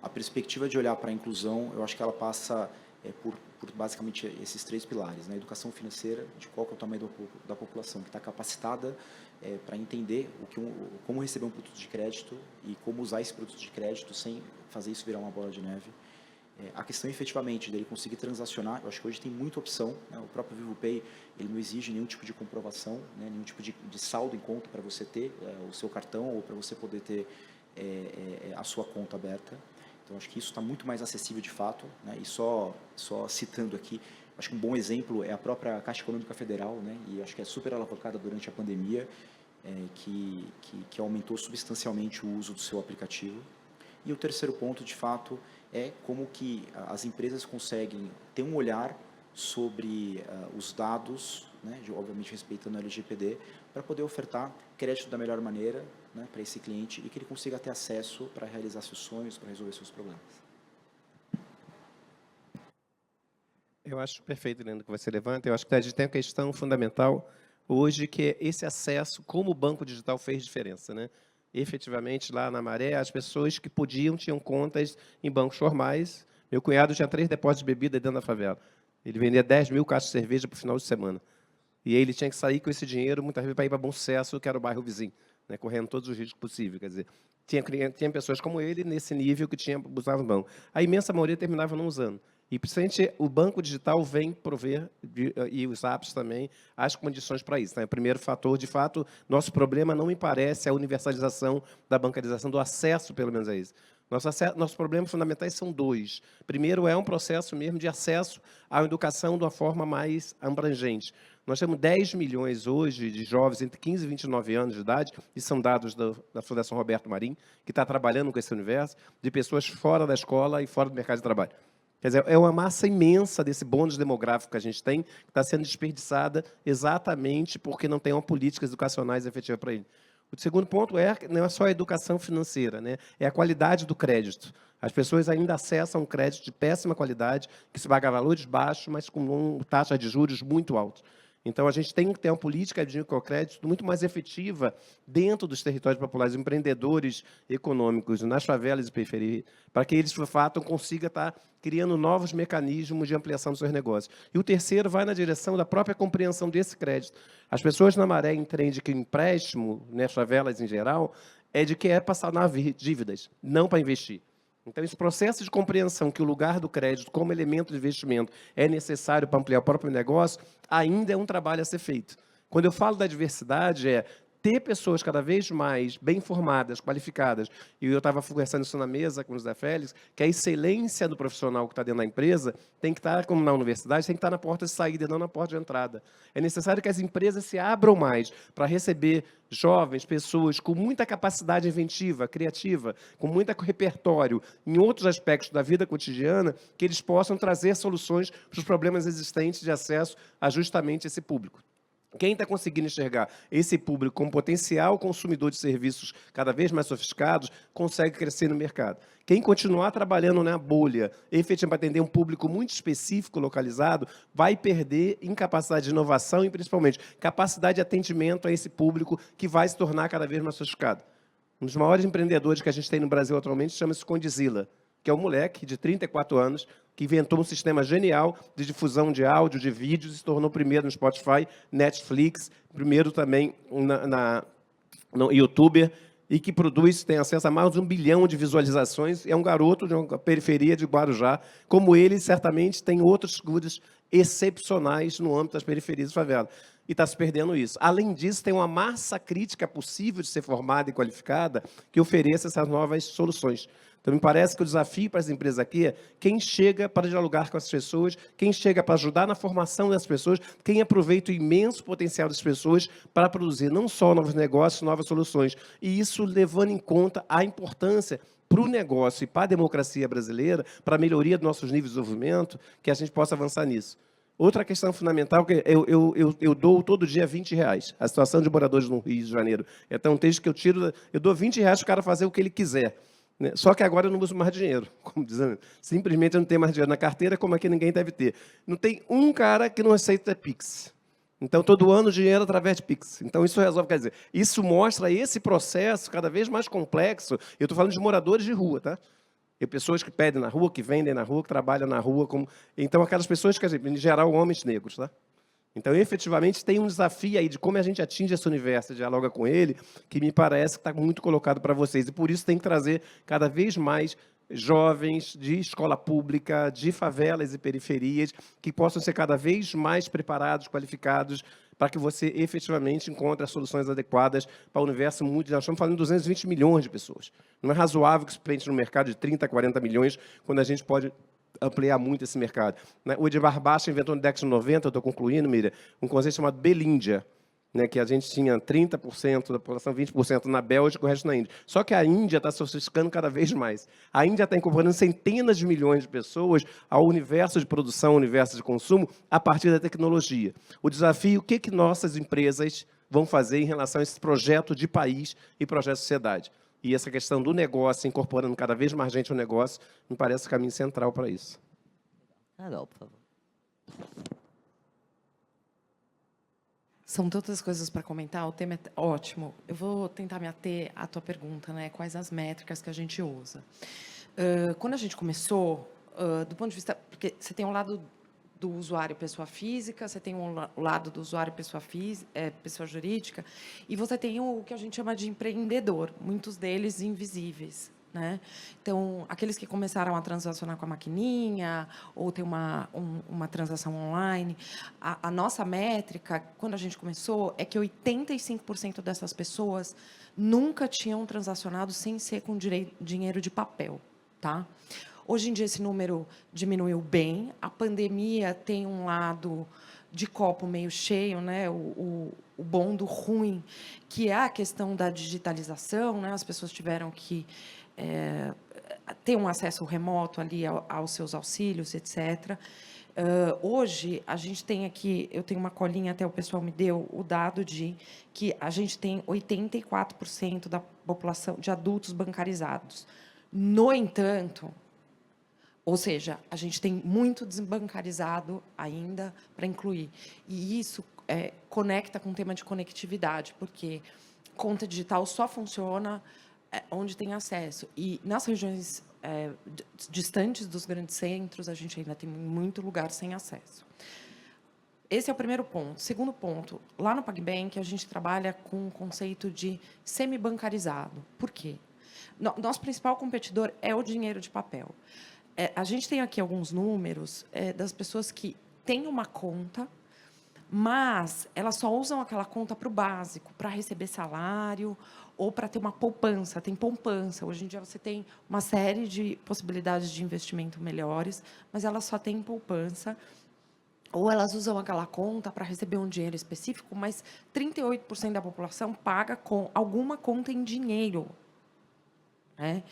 A perspectiva de olhar para a inclusão, eu acho que ela passa por basicamente esses 3 pilares, né? Educação financeira, de qual que é o tamanho da população que está capacitada para entender como receber um produto de crédito e como usar esse produto de crédito sem fazer isso virar uma bola de neve. A questão, efetivamente, dele conseguir transacionar, eu acho que hoje tem muita opção, né? O próprio Vivo Pay, ele não exige nenhum tipo de comprovação, né? Nenhum tipo de saldo em conta para você ter o seu cartão ou para você poder ter a sua conta aberta. Então, acho que isso está muito mais acessível de fato, né? E só citando aqui, acho que um bom exemplo é a própria Caixa Econômica Federal, né? E acho que é super alavancada durante a pandemia, que aumentou substancialmente o uso do seu aplicativo. E o terceiro ponto, de fato, é como que as empresas conseguem ter um olhar sobre os dados, né? Obviamente respeitando a LGPD, para poder ofertar crédito da melhor maneira, né, para esse cliente e que ele consiga ter acesso para realizar seus sonhos, para resolver seus problemas. Eu acho perfeito, Leandro, que você levanta. Eu acho que a gente tem uma questão fundamental hoje, que é esse acesso, como o banco digital fez diferença, né? efetivamente, lá na Maré, as pessoas que podiam tinham contas em bancos formais. Meu cunhado tinha 3 depósitos de bebida dentro da favela. Ele vendia 10 mil caixas de cerveja para o final de semana. E aí ele tinha que sair com esse dinheiro, muitas vezes, para ir para Bom Sucesso, que era o bairro vizinho, né, correndo todos os riscos possíveis. Quer dizer, tinha pessoas como ele, nesse nível, que usavam o banco. A imensa maioria terminava não usando. E, principalmente, o banco digital vem prover, e os apps também, as condições para isso. Né? O primeiro fator, de fato, nosso problema não me parece a universalização da bancarização, do acesso, pelo menos, a isso. Nossos problemas fundamentais são 2. Primeiro, é um processo mesmo de acesso à educação de uma forma mais abrangente. Nós temos 10 milhões hoje de jovens entre 15 e 29 anos de idade, e são dados da Fundação Roberto Marinho, que está trabalhando com esse universo, de pessoas fora da escola e fora do mercado de trabalho. Quer dizer, é uma massa imensa desse bônus demográfico que a gente tem, que está sendo desperdiçada exatamente porque não tem uma política educacionais efetiva para ele. O segundo ponto não é só a educação financeira, né? É a qualidade do crédito. As pessoas ainda acessam um crédito de péssima qualidade, que se paga valores baixos, mas com taxa de juros muito altas. Então, a gente tem que ter uma política de microcrédito muito mais efetiva dentro dos territórios populares, empreendedores econômicos, nas favelas e periferias, para que eles, de fato, consigam estar criando novos mecanismos de ampliação dos seus negócios. E o terceiro vai na direção da própria compreensão desse crédito. As pessoas na Maré entendem que o empréstimo, nas favelas em geral, é de que é para sanar dívidas, não para investir. Então, esse processo de compreensão que o lugar do crédito como elemento de investimento é necessário para ampliar o próprio negócio, ainda é um trabalho a ser feito. Quando eu falo da diversidade, é ter pessoas cada vez mais bem formadas, qualificadas, e eu estava conversando isso na mesa com o José Félix, que a excelência do profissional que está dentro da empresa tem que estar, como na universidade, tem que estar na porta de saída, não na porta de entrada. É necessário que as empresas se abram mais para receber jovens, pessoas com muita capacidade inventiva, criativa, com muito repertório em outros aspectos da vida cotidiana, que eles possam trazer soluções para os problemas existentes de acesso a justamente esse público. Quem está conseguindo enxergar esse público como potencial consumidor de serviços cada vez mais sofisticados, consegue crescer no mercado. Quem continuar trabalhando na bolha, efetivamente para atender um público muito específico, localizado, vai perder em capacidade de inovação e, principalmente, capacidade de atendimento a esse público que vai se tornar cada vez mais sofisticado. Um dos maiores empreendedores que a gente tem no Brasil atualmente chama-se Condizila, que é um moleque de 34 anos, que inventou um sistema genial de difusão de áudio, de vídeos, e se tornou primeiro no Spotify, Netflix, primeiro também no YouTuber, e que tem acesso a mais de 1 bilhão de visualizações. É um garoto de uma periferia de Guarujá. Como ele, certamente, tem outras figuras excepcionais no âmbito das periferias de favela. E está se perdendo isso. Além disso, tem uma massa crítica possível de ser formada e qualificada que ofereça essas novas soluções. Então, me parece que o desafio para as empresas aqui é quem chega para dialogar com as pessoas, quem chega para ajudar na formação das pessoas, quem aproveita o imenso potencial das pessoas para produzir não só novos negócios, novas soluções. E isso levando em conta a importância para o negócio e para a democracia brasileira, para a melhoria dos nossos níveis de desenvolvimento, que a gente possa avançar nisso. Outra questão fundamental, que eu dou todo dia R$20. A situação de moradores no Rio de Janeiro é tão triste que eu dou R$20 para o cara fazer o que ele quiser. Só que agora eu não uso mais dinheiro, como dizendo, simplesmente eu não tenho mais dinheiro na carteira, como aqui ninguém deve ter. Não tem um cara que não aceita Pix. Então, todo ano, dinheiro através de Pix. Então, isso resolve, quer dizer, isso mostra esse processo cada vez mais complexo. Eu estou falando de moradores de rua, tá? E pessoas que pedem na rua, que vendem na rua, que trabalham na rua. Então, aquelas pessoas, quer dizer, em geral, homens negros, tá? Então, efetivamente, tem um desafio aí de como a gente atinge esse universo, dialoga com ele, que me parece que está muito colocado para vocês. E, por isso, tem que trazer cada vez mais jovens de escola pública, de favelas e periferias, que possam ser cada vez mais preparados, qualificados, para que você, efetivamente, encontre as soluções adequadas para o universo mundial. Nós estamos falando de 220 milhões de pessoas. Não é razoável que se pense no mercado de 30, 40 milhões, quando a gente pode ampliar muito esse mercado. O Edvar Baixa inventou na década de 90, eu estou concluindo, Miriam, um conceito chamado Belíndia, que a gente tinha 30% da população, 20% na Bélgica e o resto na Índia. Só que a Índia está sofisticando cada vez mais. A Índia está incorporando centenas de milhões de pessoas ao universo de produção, ao universo de consumo, a partir da tecnologia. O desafio, o que nossas empresas vão fazer em relação a esse projeto de país e projeto de sociedade? E essa questão do negócio, incorporando cada vez mais gente ao negócio, me parece o caminho central para isso. Carol, por favor. São tantas coisas para comentar, o tema é ótimo. Eu vou tentar me ater à tua pergunta, né? Quais as métricas que a gente usa. Quando a gente começou, do ponto de vista... Porque você tem um lado do usuário pessoa física, você tem o lado do usuário pessoa jurídica, e você tem o que a gente chama de empreendedor, muitos deles invisíveis, né? Então, aqueles que começaram a transacionar com a maquininha, ou tem uma transação online, a nossa métrica, quando a gente começou, é que 85% dessas pessoas nunca tinham transacionado sem ser com dinheiro de papel, tá? Hoje em dia, esse número diminuiu bem. A pandemia tem um lado de copo meio cheio, né? O bom do ruim, que é a questão da digitalização, né? As pessoas tiveram que ter um acesso remoto ali aos seus auxílios, etc. Hoje, a gente tem aqui, eu tenho uma colinha, até o pessoal me deu, o dado de que a gente tem 84% da população de adultos bancarizados. No entanto, ou seja, a gente tem muito desbancarizado ainda para incluir. E isso conecta com o tema de conectividade, porque conta digital só funciona onde tem acesso. E nas regiões distantes dos grandes centros, a gente ainda tem muito lugar sem acesso. Esse é o primeiro ponto. Segundo ponto, lá no PagBank, a gente trabalha com o conceito de semi-bancarizado. Por quê? Nosso principal competidor é o dinheiro de papel. A gente tem aqui alguns números das pessoas que têm uma conta, mas elas só usam aquela conta para o básico, para receber salário ou para ter uma poupança. Tem poupança. Hoje em dia, você tem uma série de possibilidades de investimento melhores, mas elas só têm poupança. Ou elas usam aquela conta para receber um dinheiro específico, mas 38% da população paga com alguma conta em dinheiro, né?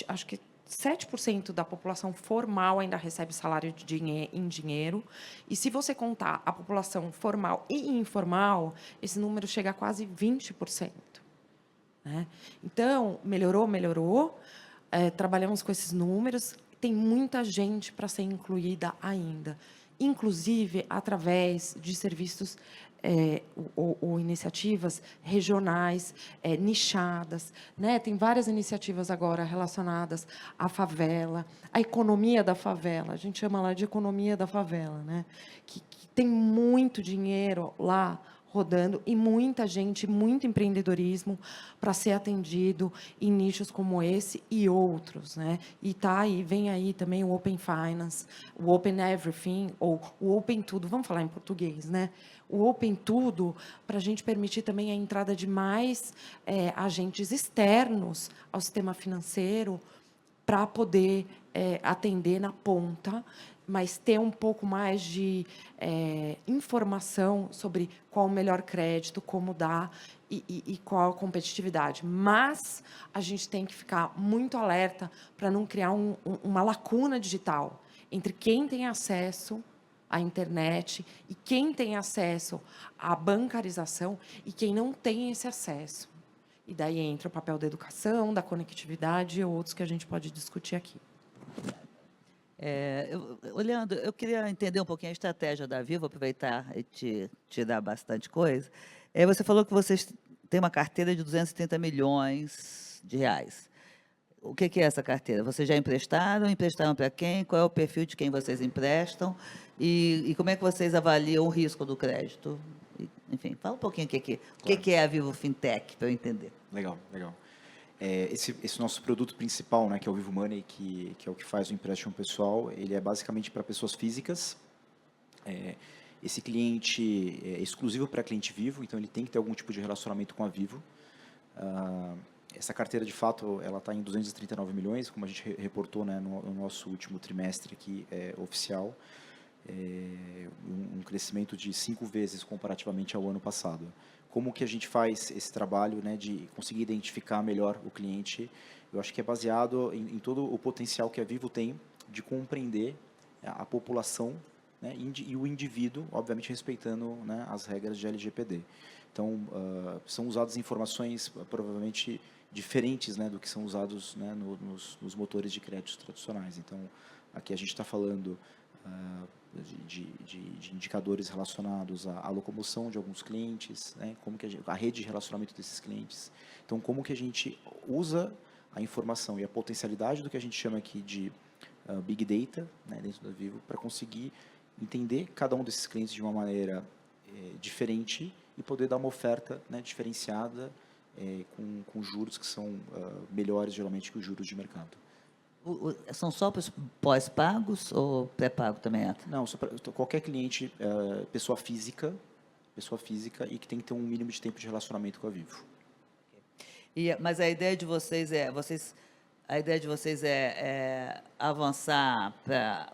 Acho que 7% da população formal ainda recebe salário em dinheiro. E, se você contar a população formal e informal, esse número chega a quase 20%. Né? Então, melhorou. Trabalhamos com esses números. Tem muita gente para ser incluída ainda, inclusive através de serviços ou iniciativas regionais, nichadas, né? Tem várias iniciativas agora relacionadas à favela, à economia da favela. A gente chama lá de economia da favela, né? Que tem muito dinheiro lá rodando e muita gente, muito empreendedorismo para ser atendido em nichos como esse e outros, né? E vem aí também o Open Finance, o Open Everything ou o Open Tudo. Vamos falar em português, né? O Open Tudo para a gente permitir também a entrada de mais agentes externos ao sistema financeiro para poder atender na ponta, mas ter um pouco mais de informação sobre qual o melhor crédito, como dar e qual a competitividade. Mas a gente tem que ficar muito alerta para não criar uma lacuna digital entre quem tem acesso à internet e quem tem acesso à bancarização e quem não tem esse acesso. E daí entra o papel da educação, da conectividade e outros que a gente pode discutir aqui. Olhando, eu queria entender um pouquinho a estratégia da Vivo, aproveitar e te dar bastante coisa. Você falou que vocês têm uma carteira de 230 milhões de reais. O que é essa carteira? Vocês já emprestaram? Emprestaram para quem? Qual é o perfil de quem vocês emprestam? E como é que vocês avaliam o risco do crédito? Enfim, fala um pouquinho o que é a Vivo Fintech, para eu entender. Legal. Esse nosso produto principal, né, que é o Vivo Money, que é o que faz o empréstimo pessoal, ele é basicamente para pessoas físicas. Esse cliente é exclusivo para cliente Vivo, então ele tem que ter algum tipo de relacionamento com a Vivo. Essa carteira, de fato, ela está em 239 milhões, como a gente reportou, né, no nosso último trimestre aqui, oficial. Um crescimento de 5 vezes comparativamente ao ano passado. Como que a gente faz esse trabalho, né, de conseguir identificar melhor o cliente? Eu acho que é baseado em todo o potencial que a Vivo tem de compreender a população, né, e o indivíduo, obviamente respeitando, né, as regras de LGPD. Então, são usadas informações provavelmente diferentes, né, do que são usados, né, nos motores de créditos tradicionais. Então, aqui a gente está falando de indicadores relacionados à locomoção de alguns clientes, né? Como que a rede de relacionamento desses clientes. Então, como que a gente usa a informação e a potencialidade do que a gente chama aqui de Big Data, né, dentro da Vivo, para conseguir entender cada um desses clientes de uma maneira diferente e poder dar uma oferta, né, diferenciada com juros que são melhores, geralmente, que os juros de mercado. São só para os pós-pagos ou pré-pago também entra? Não, qualquer cliente, pessoa física e que tem que ter um mínimo de tempo de relacionamento com a Vivo. Mas a ideia de vocês é avançar para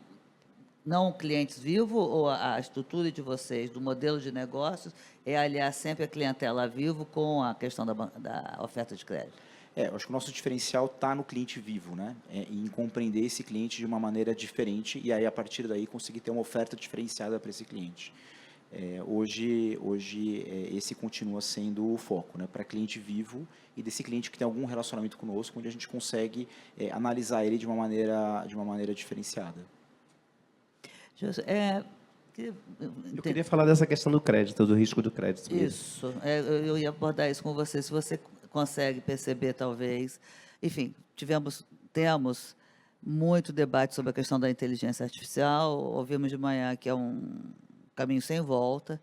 não clientes Vivo, ou a estrutura de vocês, do modelo de negócios, é aliar sempre a clientela Vivo com a questão da oferta de crédito? Eu acho que o nosso diferencial está no cliente Vivo, né? Em compreender esse cliente de uma maneira diferente e aí, a partir daí, conseguir ter uma oferta diferenciada para esse cliente. Hoje esse continua sendo o foco, né? Para cliente Vivo e desse cliente que tem algum relacionamento conosco, onde a gente consegue analisar ele de uma maneira diferenciada. Eu queria falar dessa questão do crédito, do risco do crédito. Isso, eu ia abordar isso com você, se você consegue perceber, talvez. Enfim, temos muito debate sobre a questão da inteligência artificial, ouvimos de manhã que é um caminho sem volta,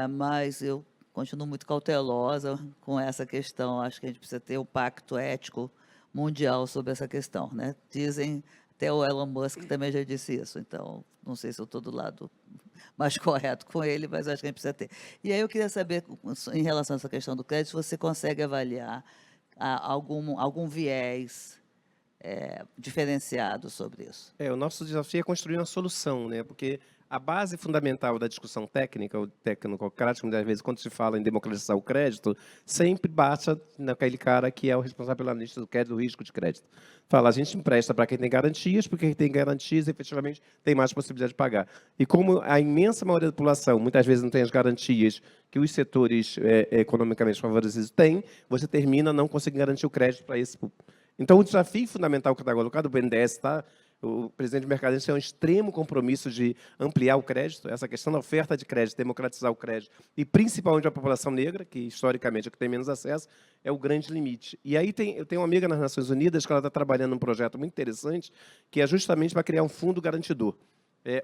mas eu continuo muito cautelosa com essa questão. Acho que a gente precisa ter um pacto ético mundial sobre essa questão, né? Dizem, até o Elon Musk também já disse isso, então não sei se eu estou do lado mais correto com ele, mas acho que a gente precisa ter. E aí eu queria saber, em relação a essa questão do crédito, se você consegue avaliar algum viés diferenciado sobre isso. O nosso desafio é construir uma solução, né? Porque a base fundamental da discussão técnica, ou tecnocrática, muitas vezes, quando se fala em democratizar o crédito, sempre baixa naquele cara que é o responsável pela lista do crédito, do risco de crédito. Fala, a gente empresta para quem tem garantias, porque quem tem garantias, efetivamente, tem mais possibilidade de pagar. E como a imensa maioria da população, muitas vezes, não tem as garantias que os setores economicamente favorecidos têm, você termina não conseguindo garantir o crédito para esse público. Então, o desafio fundamental que está colocado, o BNDES o presidente do mercado tem um extremo compromisso de ampliar o crédito, essa questão da oferta de crédito, democratizar o crédito, e principalmente a população negra, que historicamente é que tem menos acesso, é o grande limite. E aí eu tenho uma amiga nas Nações Unidas que ela está trabalhando num projeto muito interessante, que é justamente para criar um fundo garantidor.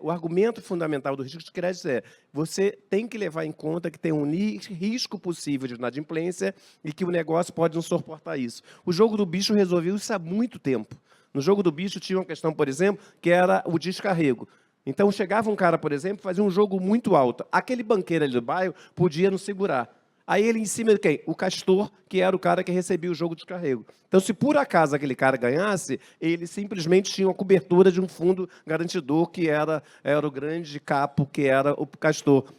O argumento fundamental do risco de crédito você tem que levar em conta que tem um risco possível de inadimplência e que o negócio pode não suportar isso. O jogo do bicho resolveu isso há muito tempo. No jogo do bicho tinha uma questão, por exemplo, que era o descarrego. Então, chegava um cara, por exemplo, fazia um jogo muito alto. Aquele banqueiro ali do bairro podia não segurar. Aí ele em cima de quem? O castor, que era o cara que recebia o jogo de descarrego. Então, se por acaso aquele cara ganhasse, ele simplesmente tinha uma cobertura de um fundo garantidor, que era o grande capo, que era o castor.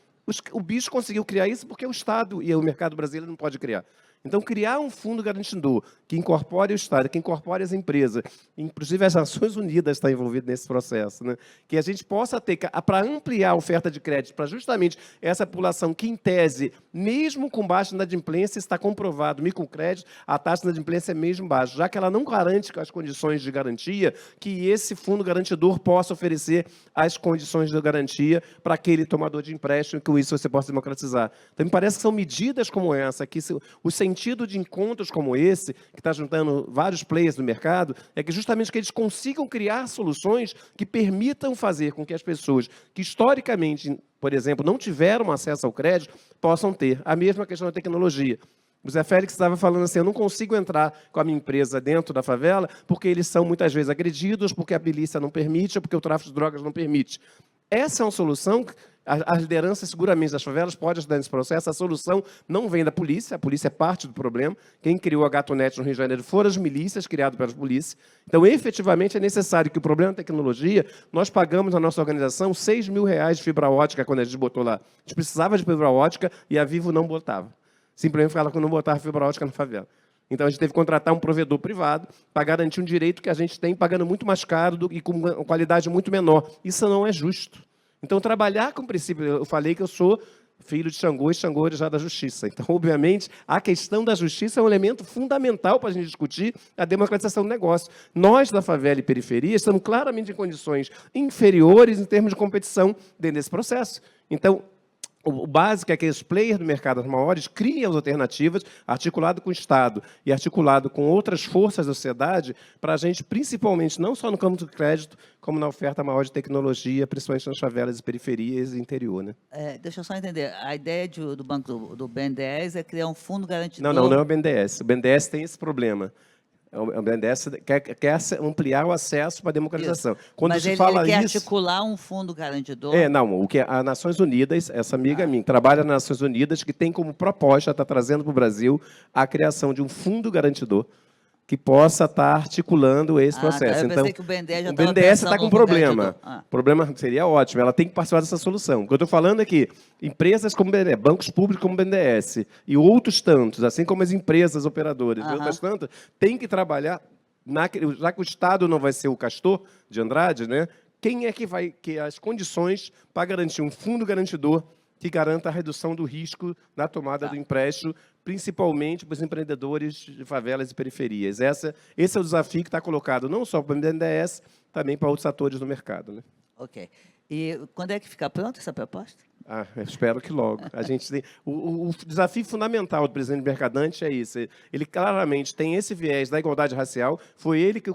O bicho conseguiu criar isso porque o Estado e o mercado brasileiro não pode criar. Então, criar um fundo garantidor que incorpore o Estado, que incorpore as empresas, inclusive as Nações Unidas estão envolvidas nesse processo, né? Que a gente possa ter, para ampliar a oferta de crédito para justamente essa população que, em tese, mesmo com baixa inadimplência, está comprovado, microcrédito, a taxa de inadimplência é mesmo baixa, já que ela não garante as condições de garantia, que esse fundo garantidor possa oferecer as condições de garantia para aquele tomador de empréstimo, que com isso você possa democratizar. Então, me parece que são medidas como essa, que o sentido de encontros como esse, que está juntando vários players do mercado, é que justamente que eles consigam criar soluções que permitam fazer com que as pessoas que historicamente, por exemplo, não tiveram acesso ao crédito, possam ter. A mesma questão da tecnologia. O Zé Félix estava falando assim, eu não consigo entrar com a minha empresa dentro da favela porque eles são muitas vezes agredidos, porque a milícia não permite, ou porque o tráfico de drogas não permite. Essa é uma solução que a liderança, seguramente, das favelas pode ajudar nesse processo. A solução não vem da polícia, a polícia é parte do problema. Quem criou a Gatonet no Rio de Janeiro foram as milícias criadas pelas polícias. Então, efetivamente, é necessário que o problema da tecnologia, nós pagamos na nossa organização R$6 mil de fibra ótica quando a gente botou lá. A gente precisava de fibra ótica e a Vivo não botava. Simplesmente falava que não botava fibra ótica na favela. Então, a gente teve que contratar um provedor privado para garantir um direito que a gente tem pagando muito mais caro e com uma qualidade muito menor. Isso não é justo. Então, trabalhar com o princípio, eu falei que eu sou filho de Xangô e Xangô já da justiça. Então, obviamente, a questão da justiça é um elemento fundamental para a gente discutir a democratização do negócio. Nós, da favela e periferia, estamos claramente em condições inferiores em termos de competição dentro desse processo. Então, o básico é que os players do mercado as maiores criem as alternativas, articulado com o Estado e articulado com outras forças da sociedade, para a gente, principalmente, não só no campo do crédito, como na oferta maior de tecnologia, principalmente nas favelas e periferias e interior. Né? Deixa eu só entender. A ideia do banco do BNDES é criar um fundo garantidor... Não é o BNDES. O BNDES tem esse problema. O BNDES quer ampliar o acesso para a democratização. Quando Mas se ele fala quer isso, articular um fundo garantidor? Não, o que as Nações Unidas, essa amiga minha, trabalha nas Nações Unidas, que tem como proposta, está trazendo para o Brasil, a criação de um fundo garantidor que possa estar articulando esse processo. Eu pensei que o BNDES já o BNDES está com um problema. Ah. O problema seria ótimo, ela tem que participar dessa solução. O que eu estou falando é que empresas como o BNDES, bancos públicos como o BNDES e outros tantos, assim como as empresas operadoras e outras tantas, têm que trabalhar, já que o Estado não vai ser o castor de Andrade, né? Quem é que vai ter as condições para garantir um fundo garantidor que garanta a redução do risco na tomada do empréstimo, principalmente para os empreendedores de favelas e periferias. Esse é o desafio que está colocado não só para o BNDES, também para outros atores do mercado. Né? Ok. E quando é que fica pronta essa proposta? Eu espero que logo. A gente tem o desafio fundamental do presidente Mercadante é isso. Ele claramente tem esse viés da igualdade racial. Foi ele que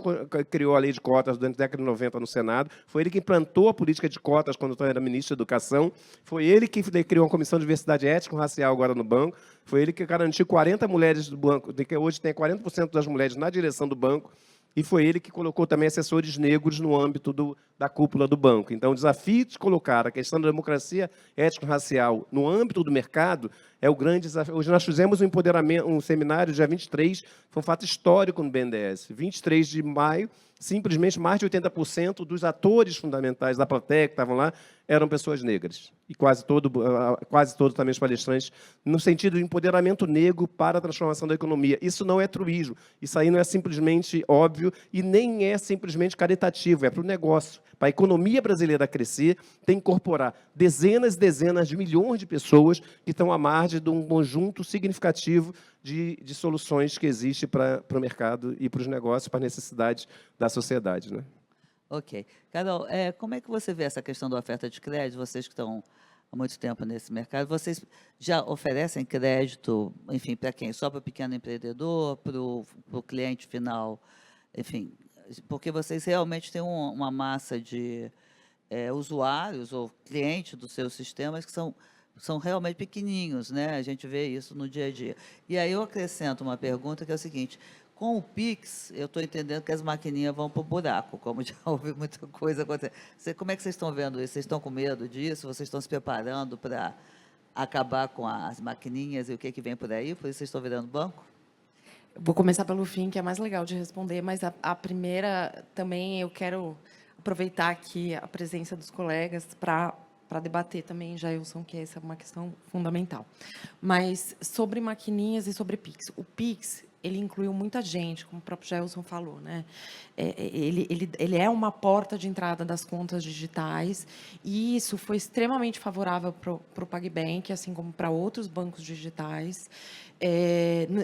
criou a lei de cotas durante a década de 90 no Senado. Foi ele que implantou a política de cotas quando era ministro da Educação. Foi ele que criou uma comissão de diversidade étnica e racial agora no banco. Foi ele que garantiu 40 mulheres do banco, que hoje tem 40% das mulheres na direção do banco. E foi ele que colocou também assessores negros no âmbito da cúpula do banco. Então, o desafio de colocar a questão da democracia étnico-racial no âmbito do mercado é o grande desafio. Hoje nós fizemos um seminário, dia 23, foi um fato histórico no BNDES. 23 de maio, simplesmente mais de 80% dos atores fundamentais da plateia que estavam lá eram pessoas negras. E quase todos também os palestrantes, no sentido de empoderamento negro para a transformação da economia. Isso não é truísmo, isso aí não é simplesmente óbvio e nem é simplesmente caritativo, é para o negócio. Para a economia brasileira crescer, tem que incorporar dezenas e dezenas de milhões de pessoas que estão à margem de um conjunto significativo de soluções que existe para o mercado e para os negócios, para as necessidades da sociedade. Né? Ok. Carol, como é que você vê essa questão da oferta de crédito? Vocês que estão há muito tempo nesse mercado, vocês já oferecem crédito, enfim, para quem? Só para o pequeno empreendedor, para o cliente final, enfim, porque vocês realmente têm uma massa de usuários ou clientes dos seus sistemas que são realmente pequenininhos, né? A gente vê isso no dia a dia. E aí eu acrescento uma pergunta que é o seguinte: com o Pix, eu estou entendendo que as maquininhas vão para o buraco, como já ouvi muita coisa acontecer. Como é que vocês estão vendo isso? Vocês estão com medo disso? Vocês estão se preparando para acabar com as maquininhas e o que vem por aí? Por isso vocês estão virando banco? Vou começar pelo fim, que é mais legal de responder, mas a primeira também eu quero aproveitar aqui a presença dos colegas para debater também, Jailson, que essa é uma questão fundamental. Mas sobre maquininhas e sobre Pix. O Pix, ele incluiu muita gente, como o próprio Jailson falou, né? Ele é uma porta de entrada das contas digitais, e isso foi extremamente favorável para o PagBank, assim como para outros bancos digitais,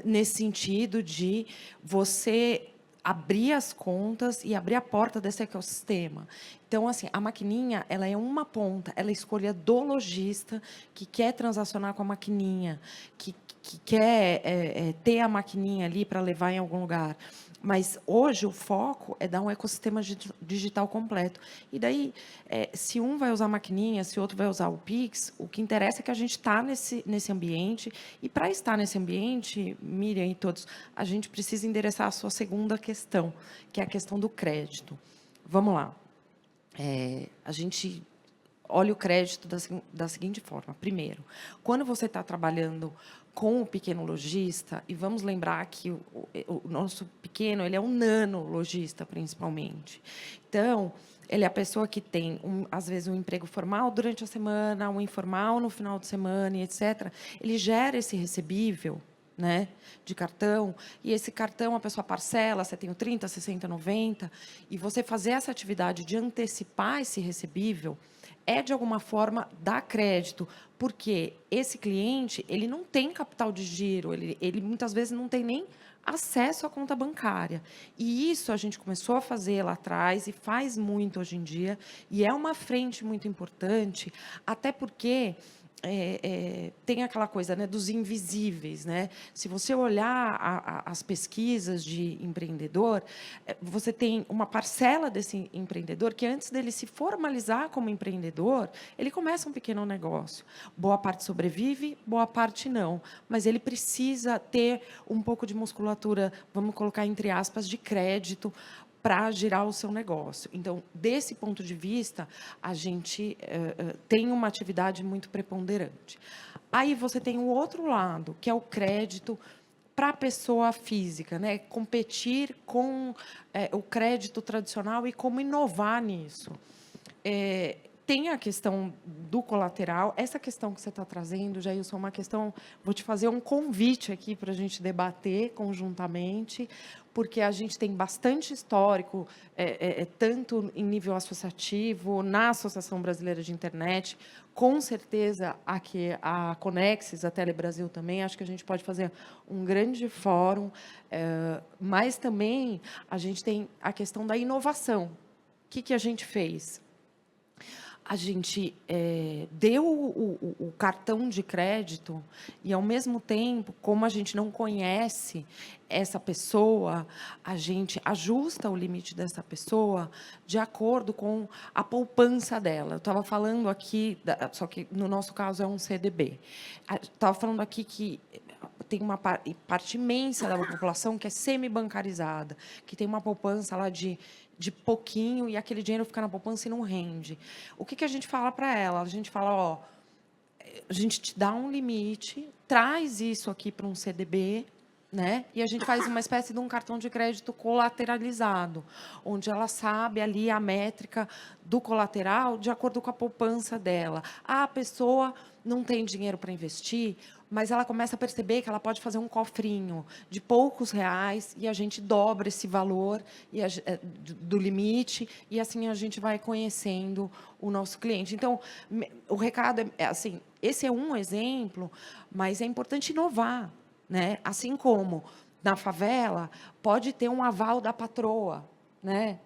nesse sentido de você abrir as contas e abrir a porta desse ecossistema. Então, assim, a maquininha, ela é uma ponta, ela é escolha do lojista que quer transacionar com a maquininha, que quer ter a maquininha ali para levar em algum lugar. Mas, hoje, o foco é dar um ecossistema digital completo. E daí, se um vai usar a maquininha, se o outro vai usar o Pix, o que interessa é que a gente está nesse ambiente. E, para estar nesse ambiente, Miriam e todos, a gente precisa endereçar a sua segunda questão, que é a questão do crédito. Vamos lá. A gente olha o crédito da seguinte forma. Primeiro, quando você está trabalhando com o pequeno lojista, e vamos lembrar que o nosso pequeno, ele é um nano lojista, principalmente. Então, ele é a pessoa que tem, às vezes, um emprego formal durante a semana, um informal no final de semana, etc. Ele gera esse recebível, né, de cartão, e esse cartão a pessoa parcela, você tem o 30, 60, 90, e você fazer essa atividade de antecipar esse recebível é, de alguma forma, dar crédito, porque esse cliente ele não tem capital de giro, ele muitas vezes não tem nem acesso à conta bancária. E isso a gente começou a fazer lá atrás e faz muito hoje em dia, e é uma frente muito importante, até porque tem aquela coisa, né, dos invisíveis, né? Se você olhar as pesquisas de empreendedor, você tem uma parcela desse empreendedor que, antes dele se formalizar como empreendedor, ele começa um pequeno negócio. Boa parte sobrevive, boa parte não. Mas ele precisa ter um pouco de musculatura, vamos colocar entre aspas, de crédito, para girar o seu negócio. Então, desse ponto de vista, a gente tem uma atividade muito preponderante. Aí você tem o outro lado, que é o crédito para a pessoa física, né? Competir com o crédito tradicional e como inovar nisso. Tem a questão do colateral. Essa questão que você está trazendo, Jailson, é uma questão... Vou te fazer um convite aqui para a gente debater conjuntamente, porque a gente tem bastante histórico, tanto em nível associativo, na Associação Brasileira de Internet, com certeza aqui a Conexis, a Telebrasil também, acho que a gente pode fazer um grande fórum, mas também a gente tem a questão da inovação. O que a gente fez? A gente deu o cartão de crédito e, ao mesmo tempo, como a gente não conhece essa pessoa, a gente ajusta o limite dessa pessoa de acordo com a poupança dela. Eu estava falando aqui, só que no nosso caso é um CDB. Estava falando aqui que tem uma parte imensa da população que é semi-bancarizada, que tem uma poupança lá de pouquinho, e aquele dinheiro fica na poupança e não rende. O que a gente fala para ela? A gente fala, ó, a gente te dá um limite, traz isso aqui para um CDB, né? E a gente faz uma espécie de um cartão de crédito colateralizado, onde ela sabe ali a métrica do colateral de acordo com a poupança dela. A pessoa não tem dinheiro para investir, mas ela começa a perceber que ela pode fazer um cofrinho de poucos reais, e a gente dobra esse valor do limite, e assim a gente vai conhecendo o nosso cliente. Então, o recado é assim, esse é um exemplo, mas é importante inovar, né? Assim como na favela pode ter um aval da patroa, né?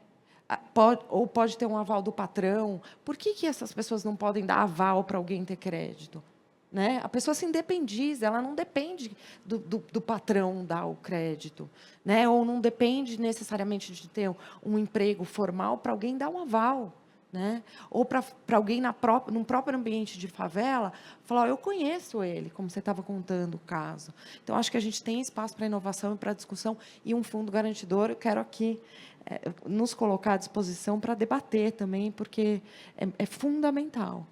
Pode ter um aval do patrão. Por que essas pessoas não podem dar aval para alguém ter crédito? Né? A pessoa se independiza, ela não depende do patrão dar o crédito, né? Ou não depende necessariamente de ter um emprego formal para alguém dar um aval, né? Ou para alguém num próprio ambiente de favela falar, eu conheço ele, como você estava contando o caso. Então, acho que a gente tem espaço para inovação e para discussão, e um fundo garantidor. Eu quero aqui nos colocar à disposição para debater também, porque é fundamental.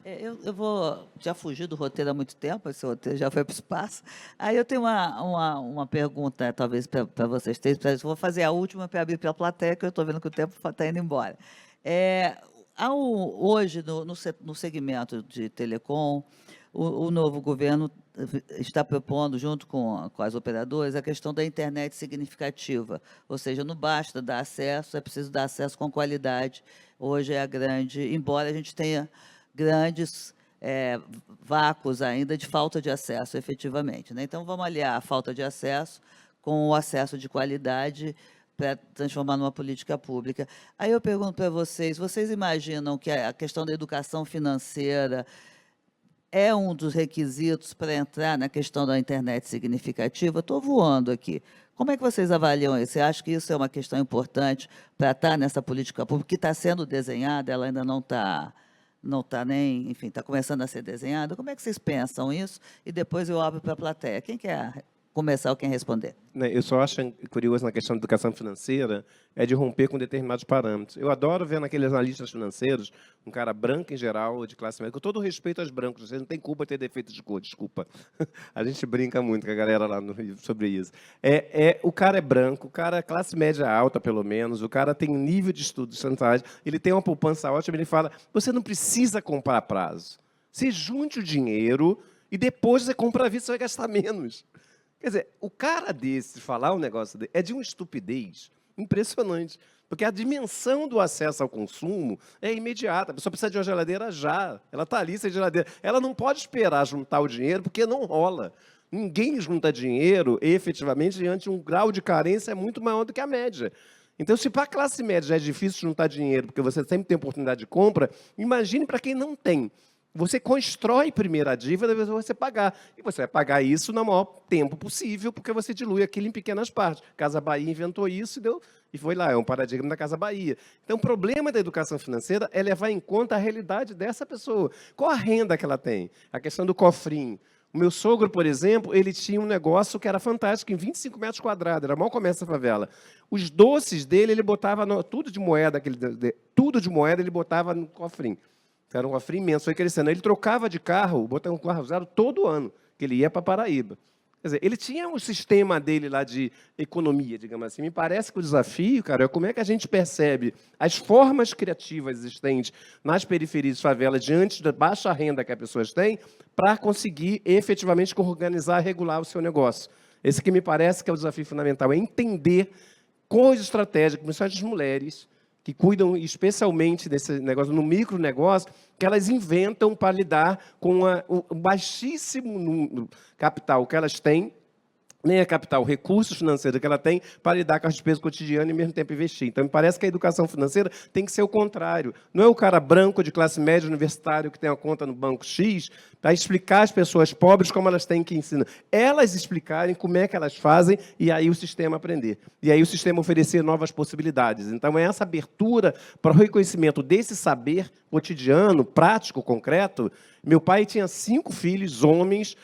Eu vou já fugir do roteiro há muito tempo, esse roteiro já foi para o espaço. Aí eu tenho uma pergunta, talvez, para vocês três. Vou fazer a última para abrir para a plateia, que eu estou vendo que o tempo está indo embora. Hoje, no segmento de telecom, o novo governo está propondo, junto com as operadoras, a questão da internet significativa. Ou seja, não basta dar acesso, é preciso dar acesso com qualidade. Hoje é a grande... Embora a gente tenha grandes vácuos ainda de falta de acesso, efetivamente, né? Então, vamos aliar a falta de acesso com o acesso de qualidade para transformar numa política pública. Aí eu pergunto para vocês, vocês imaginam que a questão da educação financeira é um dos requisitos para entrar na questão da internet significativa? Estou voando aqui. Como é que vocês avaliam isso? Você acha que isso é uma questão importante para estar nessa política pública que está sendo desenhada, ela ainda não está nem, enfim, está começando a ser desenhada? Como é que vocês pensam isso? E depois eu abro para a plateia. Quem quer começar ou quem responder? Eu só acho curioso na questão da educação financeira é de romper com determinados parâmetros. Eu adoro ver naqueles analistas financeiros um cara branco em geral, de classe média, com todo respeito aos brancos, vocês não têm culpa de ter defeito de cor, desculpa. A gente brinca muito com a galera lá no Rio sobre isso. O cara é branco, o cara é classe média alta, pelo menos, o cara tem um nível de estudo centrais, ele tem uma poupança ótima, ele fala, você não precisa comprar a prazo. Você junte o dinheiro e depois você compra à vista, você vai gastar menos. Quer dizer, o cara desse falar um negócio dele é de uma estupidez. Impressionante. Porque a dimensão do acesso ao consumo é imediata. A pessoa precisa de uma geladeira já. Ela está ali sem geladeira. Ela não pode esperar juntar o dinheiro, porque não rola. Ninguém junta dinheiro, efetivamente, diante de um grau de carência muito maior do que a média. Então, se para a classe média já é difícil juntar dinheiro, porque você sempre tem oportunidade de compra, imagine para quem não tem. Você constrói primeiro a dívida, depois você pagar. E você vai pagar isso no maior tempo possível, porque você dilui aquilo em pequenas partes. Casa Bahia inventou isso e foi lá, é um paradigma da Casa Bahia. Então, o problema da educação financeira é levar em conta a realidade dessa pessoa. Qual a renda que ela tem? A questão do cofrinho. O meu sogro, por exemplo, ele tinha um negócio que era fantástico, em 25 metros quadrados, era o maior comércio da favela. Os doces dele, ele botava tudo de moeda ele botava no cofrinho. Era um cofrinho imenso, foi crescendo. Ele trocava de carro, botava um carro usado todo ano, que ele ia para Paraíba. Quer dizer, ele tinha um sistema dele lá de economia, digamos assim. Me parece que o desafio, cara, é como é que a gente percebe as formas criativas existentes nas periferias de favela, diante da baixa renda que as pessoas têm, para conseguir efetivamente organizar, regular o seu negócio. Esse que me parece que é o desafio fundamental, é entender quais estratégias, principalmente as mulheres, que cuidam especialmente desse negócio, no micronegócio, que elas inventam para lidar com o baixíssimo capital que elas têm, nem a capital, recursos financeiros que ela tem para lidar com as despesas cotidianas e, ao mesmo tempo, investir. Então, me parece que a educação financeira tem que ser o contrário. Não é o cara branco de classe média universitário que tem uma conta no banco X para explicar às pessoas pobres como elas têm que ensinar. Elas explicarem como é que elas fazem e aí o sistema aprender. E aí o sistema oferecer novas possibilidades. Então, é essa abertura para o reconhecimento desse saber cotidiano, prático, concreto. Meu pai tinha 5 filhos, homens,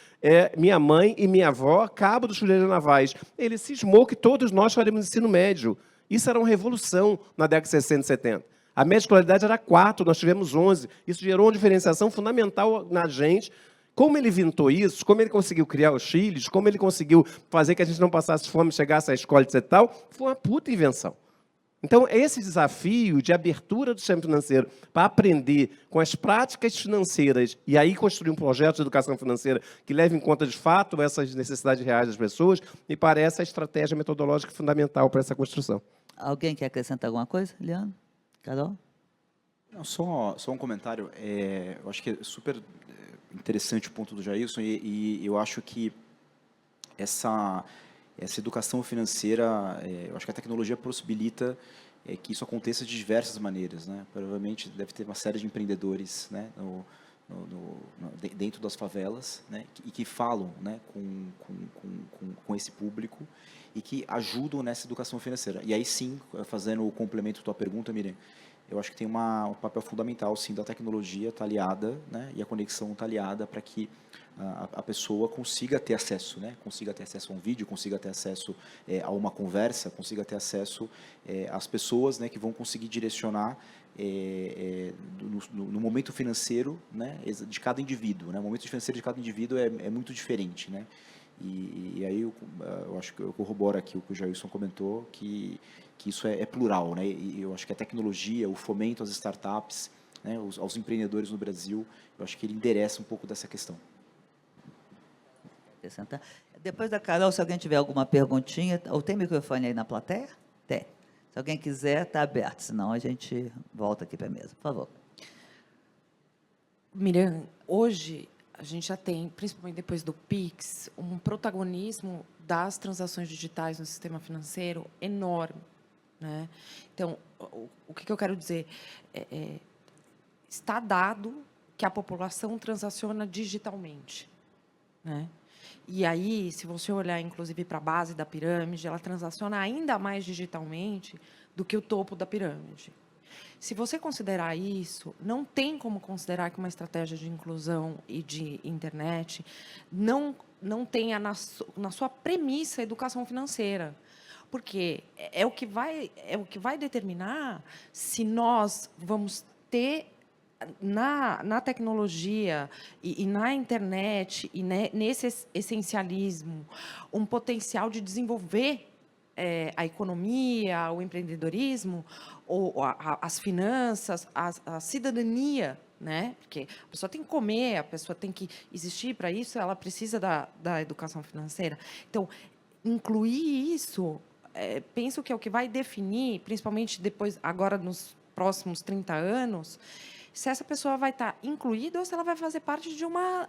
minha mãe e minha avó, cabo dos Fuzileiros Navais. Ele cismou que todos nós faríamos ensino médio. Isso era uma revolução na década de 60 e 70. A média escolaridade era 4, nós tivemos 11. Isso gerou uma diferenciação fundamental na gente. Como ele inventou isso, como ele conseguiu criar os filhos, como ele conseguiu fazer que a gente não passasse fome, chegasse à escola, etc. Foi uma puta invenção. Então, esse desafio de abertura do sistema financeiro para aprender com as práticas financeiras e aí construir um projeto de educação financeira que leve em conta, de fato, essas necessidades reais das pessoas, me parece a estratégia metodológica fundamental para essa construção. Alguém quer acrescentar alguma coisa, Leandro? Carol? Não, só um comentário. Eu acho que é super interessante o ponto do Jailson e eu acho que essa educação financeira, eu acho que a tecnologia possibilita que isso aconteça de diversas maneiras, né? Provavelmente deve ter uma série de empreendedores, né, dentro das favelas, né, e que falam, né, com esse público e que ajudam nessa educação financeira. E aí sim, fazendo o complemento da tua pergunta, Miriam, eu acho que tem um papel fundamental, sim, da tecnologia estar aliada, né, e a conexão estar aliada para que a pessoa consiga ter acesso, né, consiga ter acesso a um vídeo, consiga ter acesso a uma conversa, consiga ter acesso às pessoas, né, que vão conseguir direcionar no momento financeiro, né, de cada indivíduo, né. O momento financeiro de cada indivíduo é muito diferente, né. E aí eu acho que eu corroboro aqui o que o Jailson comentou, que isso é plural, né? E eu acho que a tecnologia, o fomento às startups, né, aos empreendedores no Brasil, eu acho que ele endereça um pouco dessa questão. Depois da Carol, se alguém tiver alguma perguntinha, ou tem microfone aí na plateia? Tem. Se alguém quiser, está aberto, senão a gente volta aqui para a mesa. Por favor. Miriam, hoje a gente já tem, principalmente depois do Pix, um protagonismo das transações digitais no sistema financeiro enorme, né? Então, o que eu quero dizer? Está dado que a população transaciona digitalmente, né? E aí, se você olhar, inclusive, para a base da pirâmide, ela transaciona ainda mais digitalmente do que o topo da pirâmide. Se você considerar isso, não tem como considerar que uma estratégia de inclusão e de internet não tenha na sua premissa a educação financeira. Porque é o que vai determinar se nós vamos ter na tecnologia e na internet e nesse essencialismo um potencial de desenvolver a economia, o empreendedorismo, ou as finanças, a cidadania, né? Porque a pessoa tem que comer, a pessoa tem que existir para isso, ela precisa da educação financeira. Então, incluir isso penso que é o que vai definir, principalmente depois, agora nos próximos 30 anos, se essa pessoa vai estar incluída ou se ela vai fazer parte de uma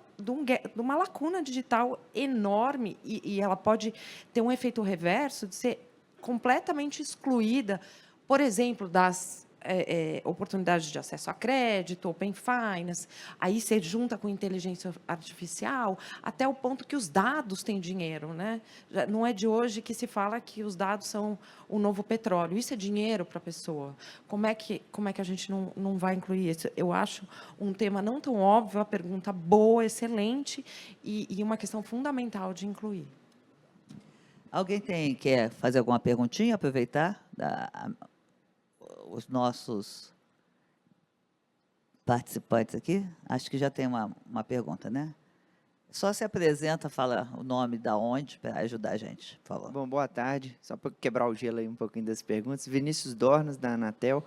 lacuna digital enorme e ela pode ter um efeito reverso de ser completamente excluída, por exemplo, das oportunidades de acesso a crédito, Open Finance, aí você junta com inteligência artificial, até o ponto que os dados têm dinheiro, né? Não é de hoje que se fala que os dados são o novo petróleo. Isso é dinheiro para a pessoa. Como é que a gente não vai incluir isso? Eu acho um tema não tão óbvio, uma pergunta boa, excelente, e uma questão fundamental de incluir. Alguém quer fazer alguma perguntinha, aproveitar os nossos participantes aqui? Acho que já tem uma pergunta, né? Só se apresenta, fala o nome da onde, para ajudar a gente, por favor. Bom, boa tarde. Só para quebrar o gelo aí um pouquinho das perguntas. Vinícius Dornas, da Anatel.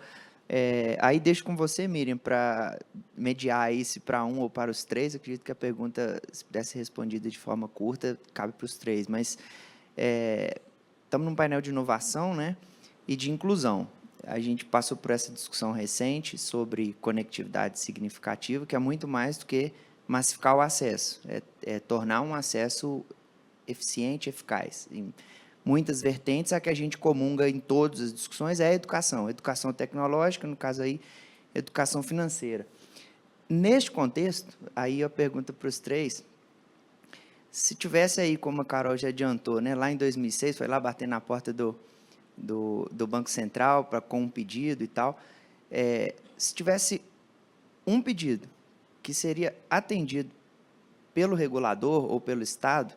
Aí deixo com você, Miriam, para mediar isso para um ou para os três. Eu acredito que a pergunta, se pudesse ser respondida de forma curta, cabe para os três. Mas estamos num painel de inovação, né, e de inclusão. A gente passou por essa discussão recente sobre conectividade significativa, que é muito mais do que massificar o acesso, tornar um acesso eficiente, eficaz. Em muitas vertentes, a que a gente comunga em todas as discussões é a educação. Educação tecnológica, no caso aí, educação financeira. Neste contexto, aí a pergunta para os três, se tivesse aí, como a Carol já adiantou, né, lá em 2006, foi lá bater na porta do Banco Central com um pedido e tal, se tivesse um pedido que seria atendido pelo regulador ou pelo Estado,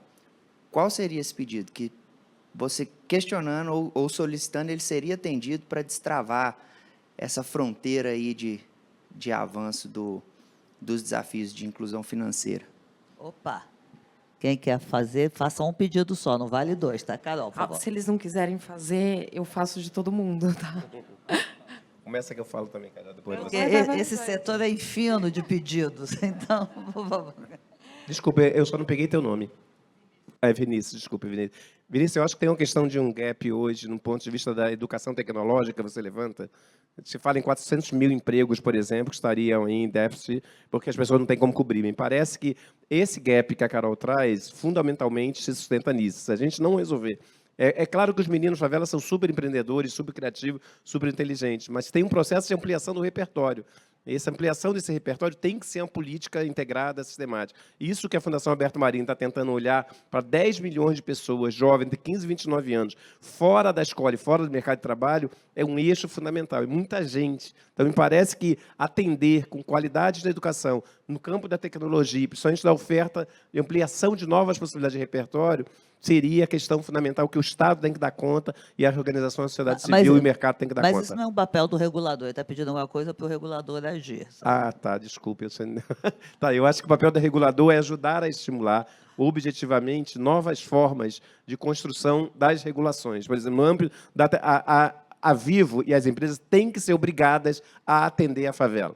qual seria esse pedido? Que você questionando ou solicitando, ele seria atendido para destravar essa fronteira aí de avanço dos desafios de inclusão financeira? Opa! Quem quer fazer, faça um pedido só, não vale dois, tá, Carol? Por favor. Se eles não quiserem fazer, eu faço de todo mundo, tá? Começa que eu falo também, cara, depois Porque você. esse setor é fino de pedidos, então, por favor. Desculpa, eu só não peguei teu nome. Vinícius, desculpe, Vinícius. Vinícius, eu acho que tem uma questão de um gap hoje, no ponto de vista da educação tecnológica, você levanta. Se fala em 400 mil empregos, por exemplo, que estariam em déficit, porque as pessoas não têm como cobrir. Me parece que esse gap que a Carol traz, fundamentalmente, se sustenta nisso. Se a gente não resolver... É claro que os meninos favelas são super empreendedores, super criativos, super inteligentes, mas tem um processo de ampliação do repertório. Essa ampliação desse repertório tem que ser uma política integrada, sistemática. Isso que a Fundação Alberto Marinho está tentando olhar para 10 milhões de pessoas jovens de 15 e 29 anos, fora da escola e fora do mercado de trabalho, é um eixo fundamental. E muita gente. Então, me parece que atender com qualidade da educação no campo da tecnologia, principalmente da oferta e ampliação de novas possibilidades de repertório, seria a questão fundamental que o Estado tem que dar conta e a organização da sociedade civil e o mercado tem que dar conta. Mas isso não é um papel do regulador, ele está pedindo alguma coisa para o regulador agir. Sabe? Tá, desculpe. Eu acho que o papel do regulador é ajudar a estimular objetivamente novas formas de construção das regulações. Por exemplo, no âmbito a Vivo e as empresas têm que ser obrigadas a atender a favela.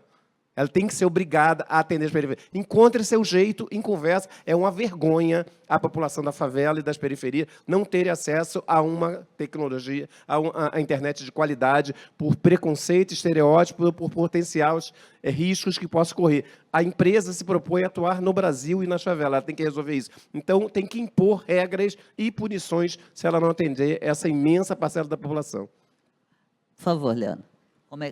Ela tem que ser obrigada a atender as periferias. Encontre seu jeito em conversa. É uma vergonha a população da favela e das periferias não ter acesso a uma tecnologia, a internet de qualidade, por preconceito, estereótipo, por potenciais riscos que possam correr. A empresa se propõe a atuar no Brasil e na favela. Ela tem que resolver isso. Então, tem que impor regras e punições se ela não atender essa imensa parcela da população. Por favor, Leandro.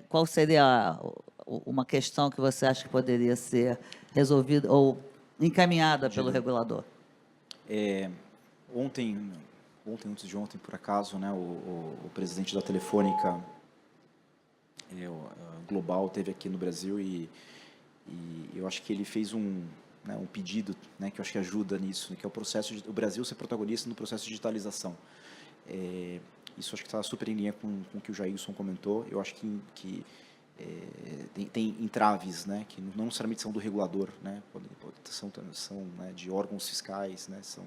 Qual seria uma questão que você acha que poderia ser resolvida ou encaminhada pelo regulador? Ontem, antes de ontem, por acaso, né, o presidente da Telefônica Global esteve aqui no Brasil e eu acho que ele fez um pedido, né, que eu acho que ajuda nisso, que é o Brasil ser protagonista no processo de digitalização. Isso acho que está super em linha com o que o Jailson comentou. Eu acho que tem entraves, né, que não necessariamente são do regulador, né, são né, de órgãos fiscais, né, são,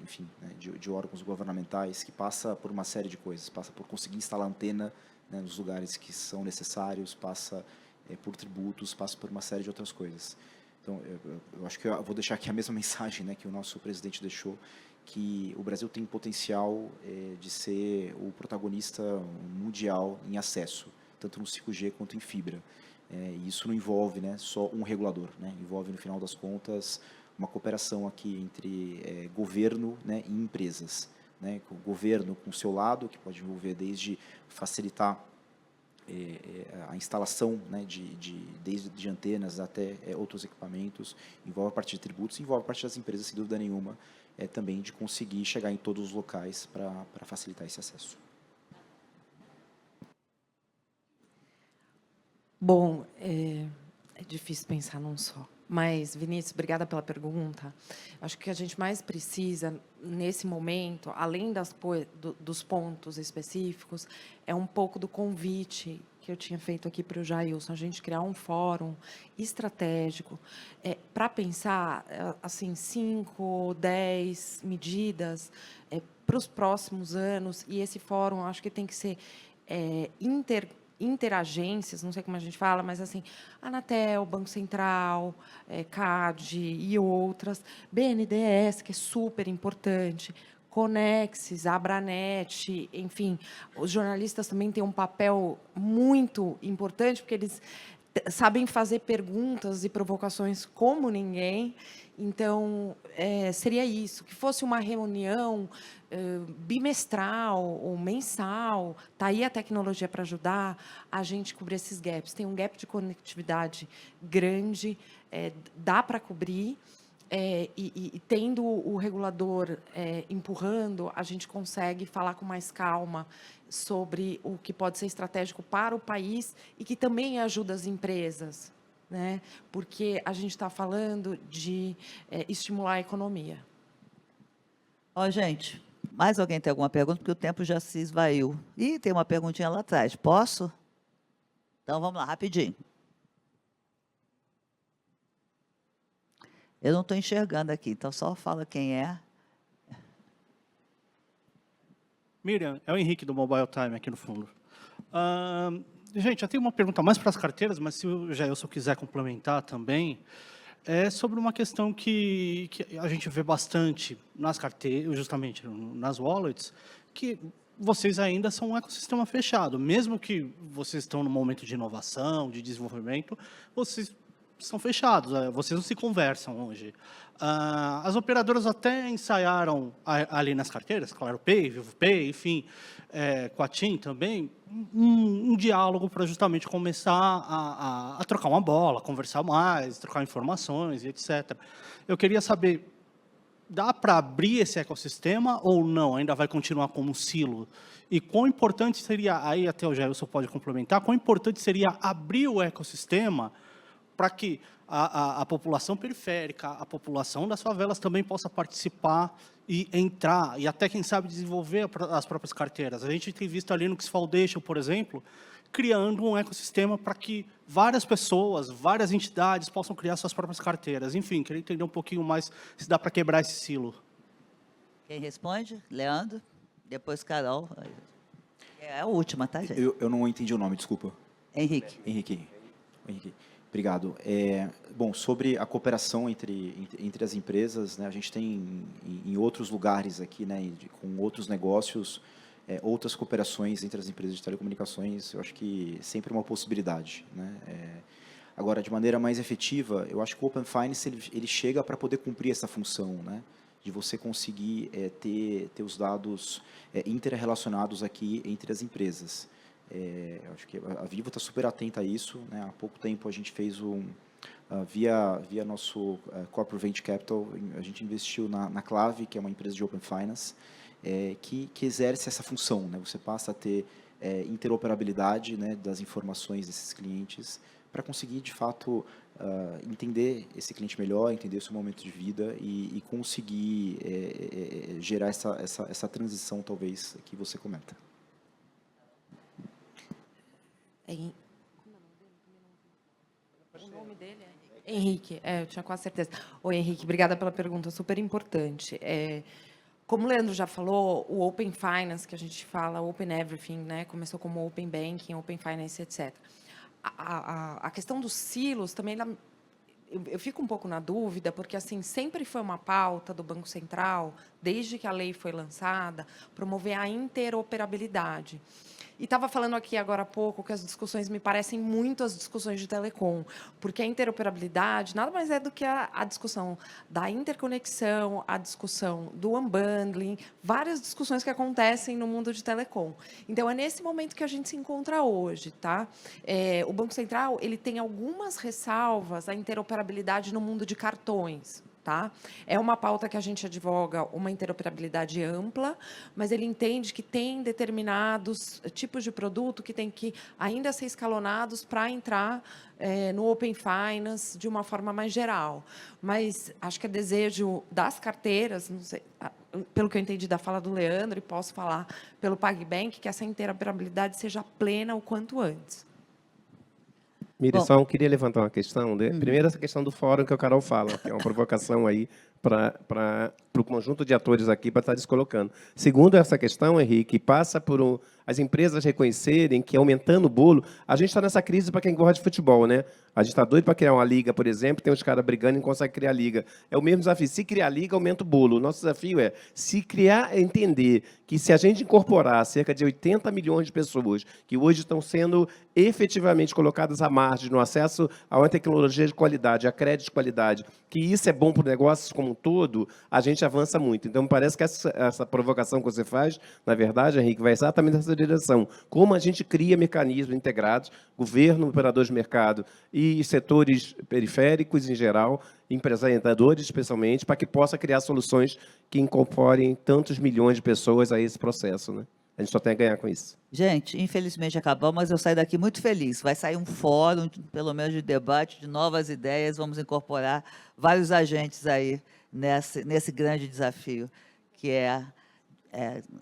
enfim, né, de órgãos governamentais, que passa por uma série de coisas, passa por conseguir instalar antena, né, nos lugares que são necessários, passa por tributos, passa por uma série de outras coisas. Então, eu acho que eu vou deixar aqui a mesma mensagem, né, que o nosso presidente deixou, que o Brasil tem potencial de ser o protagonista mundial em acesso, tanto no 5G quanto em fibra. E isso não envolve, né, só um regulador, né? Envolve, no final das contas, uma cooperação aqui entre governo, né, e empresas. Né? O governo com o seu lado, que pode envolver desde facilitar a instalação, né, desde de antenas até outros equipamentos, envolve a parte de tributos, envolve a parte das empresas, sem dúvida nenhuma, também de conseguir chegar em todos os locais para facilitar esse acesso. Bom, é difícil pensar num só. Mas, Vinícius, obrigada pela pergunta. Acho que o que a gente mais precisa, nesse momento, além dos pontos específicos, é um pouco do convite que eu tinha feito aqui para o Jailson, a gente criar um fórum estratégico para pensar, assim, 5, 10 medidas para os próximos anos, e esse fórum, acho que tem que ser interagências, não sei como a gente fala, mas assim, Anatel, Banco Central, CAD e outras, BNDES, que é super importante, Conexis, Abranet, enfim, os jornalistas também têm um papel muito importante, porque eles sabem fazer perguntas e provocações como ninguém. Então, seria isso, que fosse uma reunião bimestral ou mensal, está aí a tecnologia para ajudar a gente cobrir esses gaps. Tem um gap de conectividade grande, dá para cobrir, e tendo o regulador empurrando, a gente consegue falar com mais calma sobre o que pode ser estratégico para o país e que também ajuda as empresas, né? Porque a gente está falando de estimular a economia. Ó, gente, mais alguém tem alguma pergunta? Porque o tempo já se esvaiu. Ih, tem uma perguntinha lá atrás. Posso? Então, vamos lá, rapidinho. Eu não estou enxergando aqui, então só fala quem é. Miriam, é o Henrique do Mobile Time aqui no fundo. Gente, eu tenho uma pergunta mais para as carteiras, mas se o Jailson quiser complementar também, é sobre uma questão que a gente vê bastante nas carteiras, justamente nas wallets, que vocês ainda são um ecossistema fechado. Mesmo que vocês estão no momento de inovação, de desenvolvimento, vocês são fechados, vocês não se conversam hoje. As operadoras até ensaiaram ali nas carteiras, Claro Pay, Vivo Pay, enfim, com a TIM também, um diálogo para justamente começar a trocar uma bola, conversar mais, trocar informações e etc. Eu queria saber, dá para abrir esse ecossistema ou não? Ainda vai continuar como um silo? E quão importante seria, aí até o Jailson pode complementar, quão importante seria abrir o ecossistema para que a população periférica, a população das favelas também possa participar e entrar, e até, quem sabe, desenvolver as próprias carteiras. A gente tem visto a Linux Foundation, por exemplo, criando um ecossistema para que várias pessoas, várias entidades possam criar suas próprias carteiras. Enfim, queria entender um pouquinho mais se dá para quebrar esse silo. Quem responde? Leandro. Depois Carol. É a última, tá, gente? Eu não entendi o nome, desculpa. Henrique. Henrique. Obrigado. Bom, sobre a cooperação entre as empresas, né, a gente tem em outros lugares aqui, né, com outros negócios, outras cooperações entre as empresas de telecomunicações, eu acho que sempre é uma possibilidade, né? Agora, de maneira mais efetiva, eu acho que o Open Finance ele chega para poder cumprir essa função, né, de você conseguir ter os dados interrelacionados aqui entre as empresas. Eu acho que a Vivo está super atenta a isso, né? Há pouco tempo a gente fez via nosso Corporate Venture Capital, a gente investiu na Clave, que é uma empresa de Open Finance, que exerce essa função, né? Você passa a ter interoperabilidade, né, das informações desses clientes para conseguir, de fato, entender esse cliente melhor, entender o seu momento de vida e conseguir gerar essa transição, talvez, que você comenta. O nome dele é Henrique. Eu tinha quase certeza. Oi, Henrique, obrigada pela pergunta, super importante. Como o Leandro já falou, o Open Finance, que a gente fala, Open Everything, né, começou como Open Banking, Open Finance, etc. A questão dos silos também, eu fico um pouco na dúvida, porque assim sempre foi uma pauta do Banco Central, desde que a lei foi lançada, promover a interoperabilidade. E estava falando aqui agora há pouco que as discussões me parecem muito as discussões de telecom, porque a interoperabilidade nada mais é do que a discussão da interconexão, a discussão do unbundling, várias discussões que acontecem no mundo de telecom. Então, é nesse momento que a gente se encontra hoje. Tá? O Banco Central ele tem algumas ressalvas à interoperabilidade no mundo de cartões. Tá? É uma pauta que a gente advoga uma interoperabilidade ampla, mas ele entende que tem determinados tipos de produto que tem que ainda ser escalonados para entrar no Open Finance de uma forma mais geral. Mas acho que é desejo das carteiras, não sei, pelo que eu entendi da fala do Leandro, e posso falar pelo PagBank, que essa interoperabilidade seja plena o quanto antes. Miriam, só queria levantar uma questão. Primeiro, essa questão do fórum que o Carol fala, que é uma provocação aí para o conjunto de atores aqui para estar descolocando. Segundo, essa questão, Henrique, passa por as empresas reconhecerem que, aumentando o bolo, a gente está nessa crise para quem gosta de futebol, né? A gente está doido para criar uma liga, por exemplo, tem uns caras brigando e não conseguem criar liga. É o mesmo desafio. Se criar liga, aumenta o bolo. O nosso desafio é, se criar, entender que se a gente incorporar cerca de 80 milhões de pessoas que hoje estão sendo efetivamente colocadas à margem no acesso a uma tecnologia de qualidade, a crédito de qualidade, que isso é bom para o negócio como um todo, a gente avança muito. Então, me parece que essa provocação que você faz, na verdade, Henrique, vai exatamente nessa direção. Como a gente cria mecanismos integrados, governo, operadores de mercado e setores periféricos em geral, empreendedores especialmente, para que possa criar soluções que incorporem tantos milhões de pessoas a esse processo, né? A gente só tem a ganhar com isso. Gente, infelizmente acabou, mas eu saio daqui muito feliz. Vai sair um fórum, pelo menos de debate, de novas ideias. Vamos incorporar vários agentes aí nesse grande desafio, que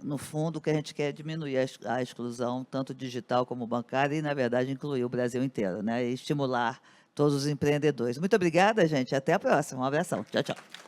no fundo, o que a gente quer é diminuir a exclusão, tanto digital como bancária, e, na verdade, incluir o Brasil inteiro, né? E estimular todos os empreendedores. Muito obrigada, gente. Até a próxima. Um abração. Tchau, tchau.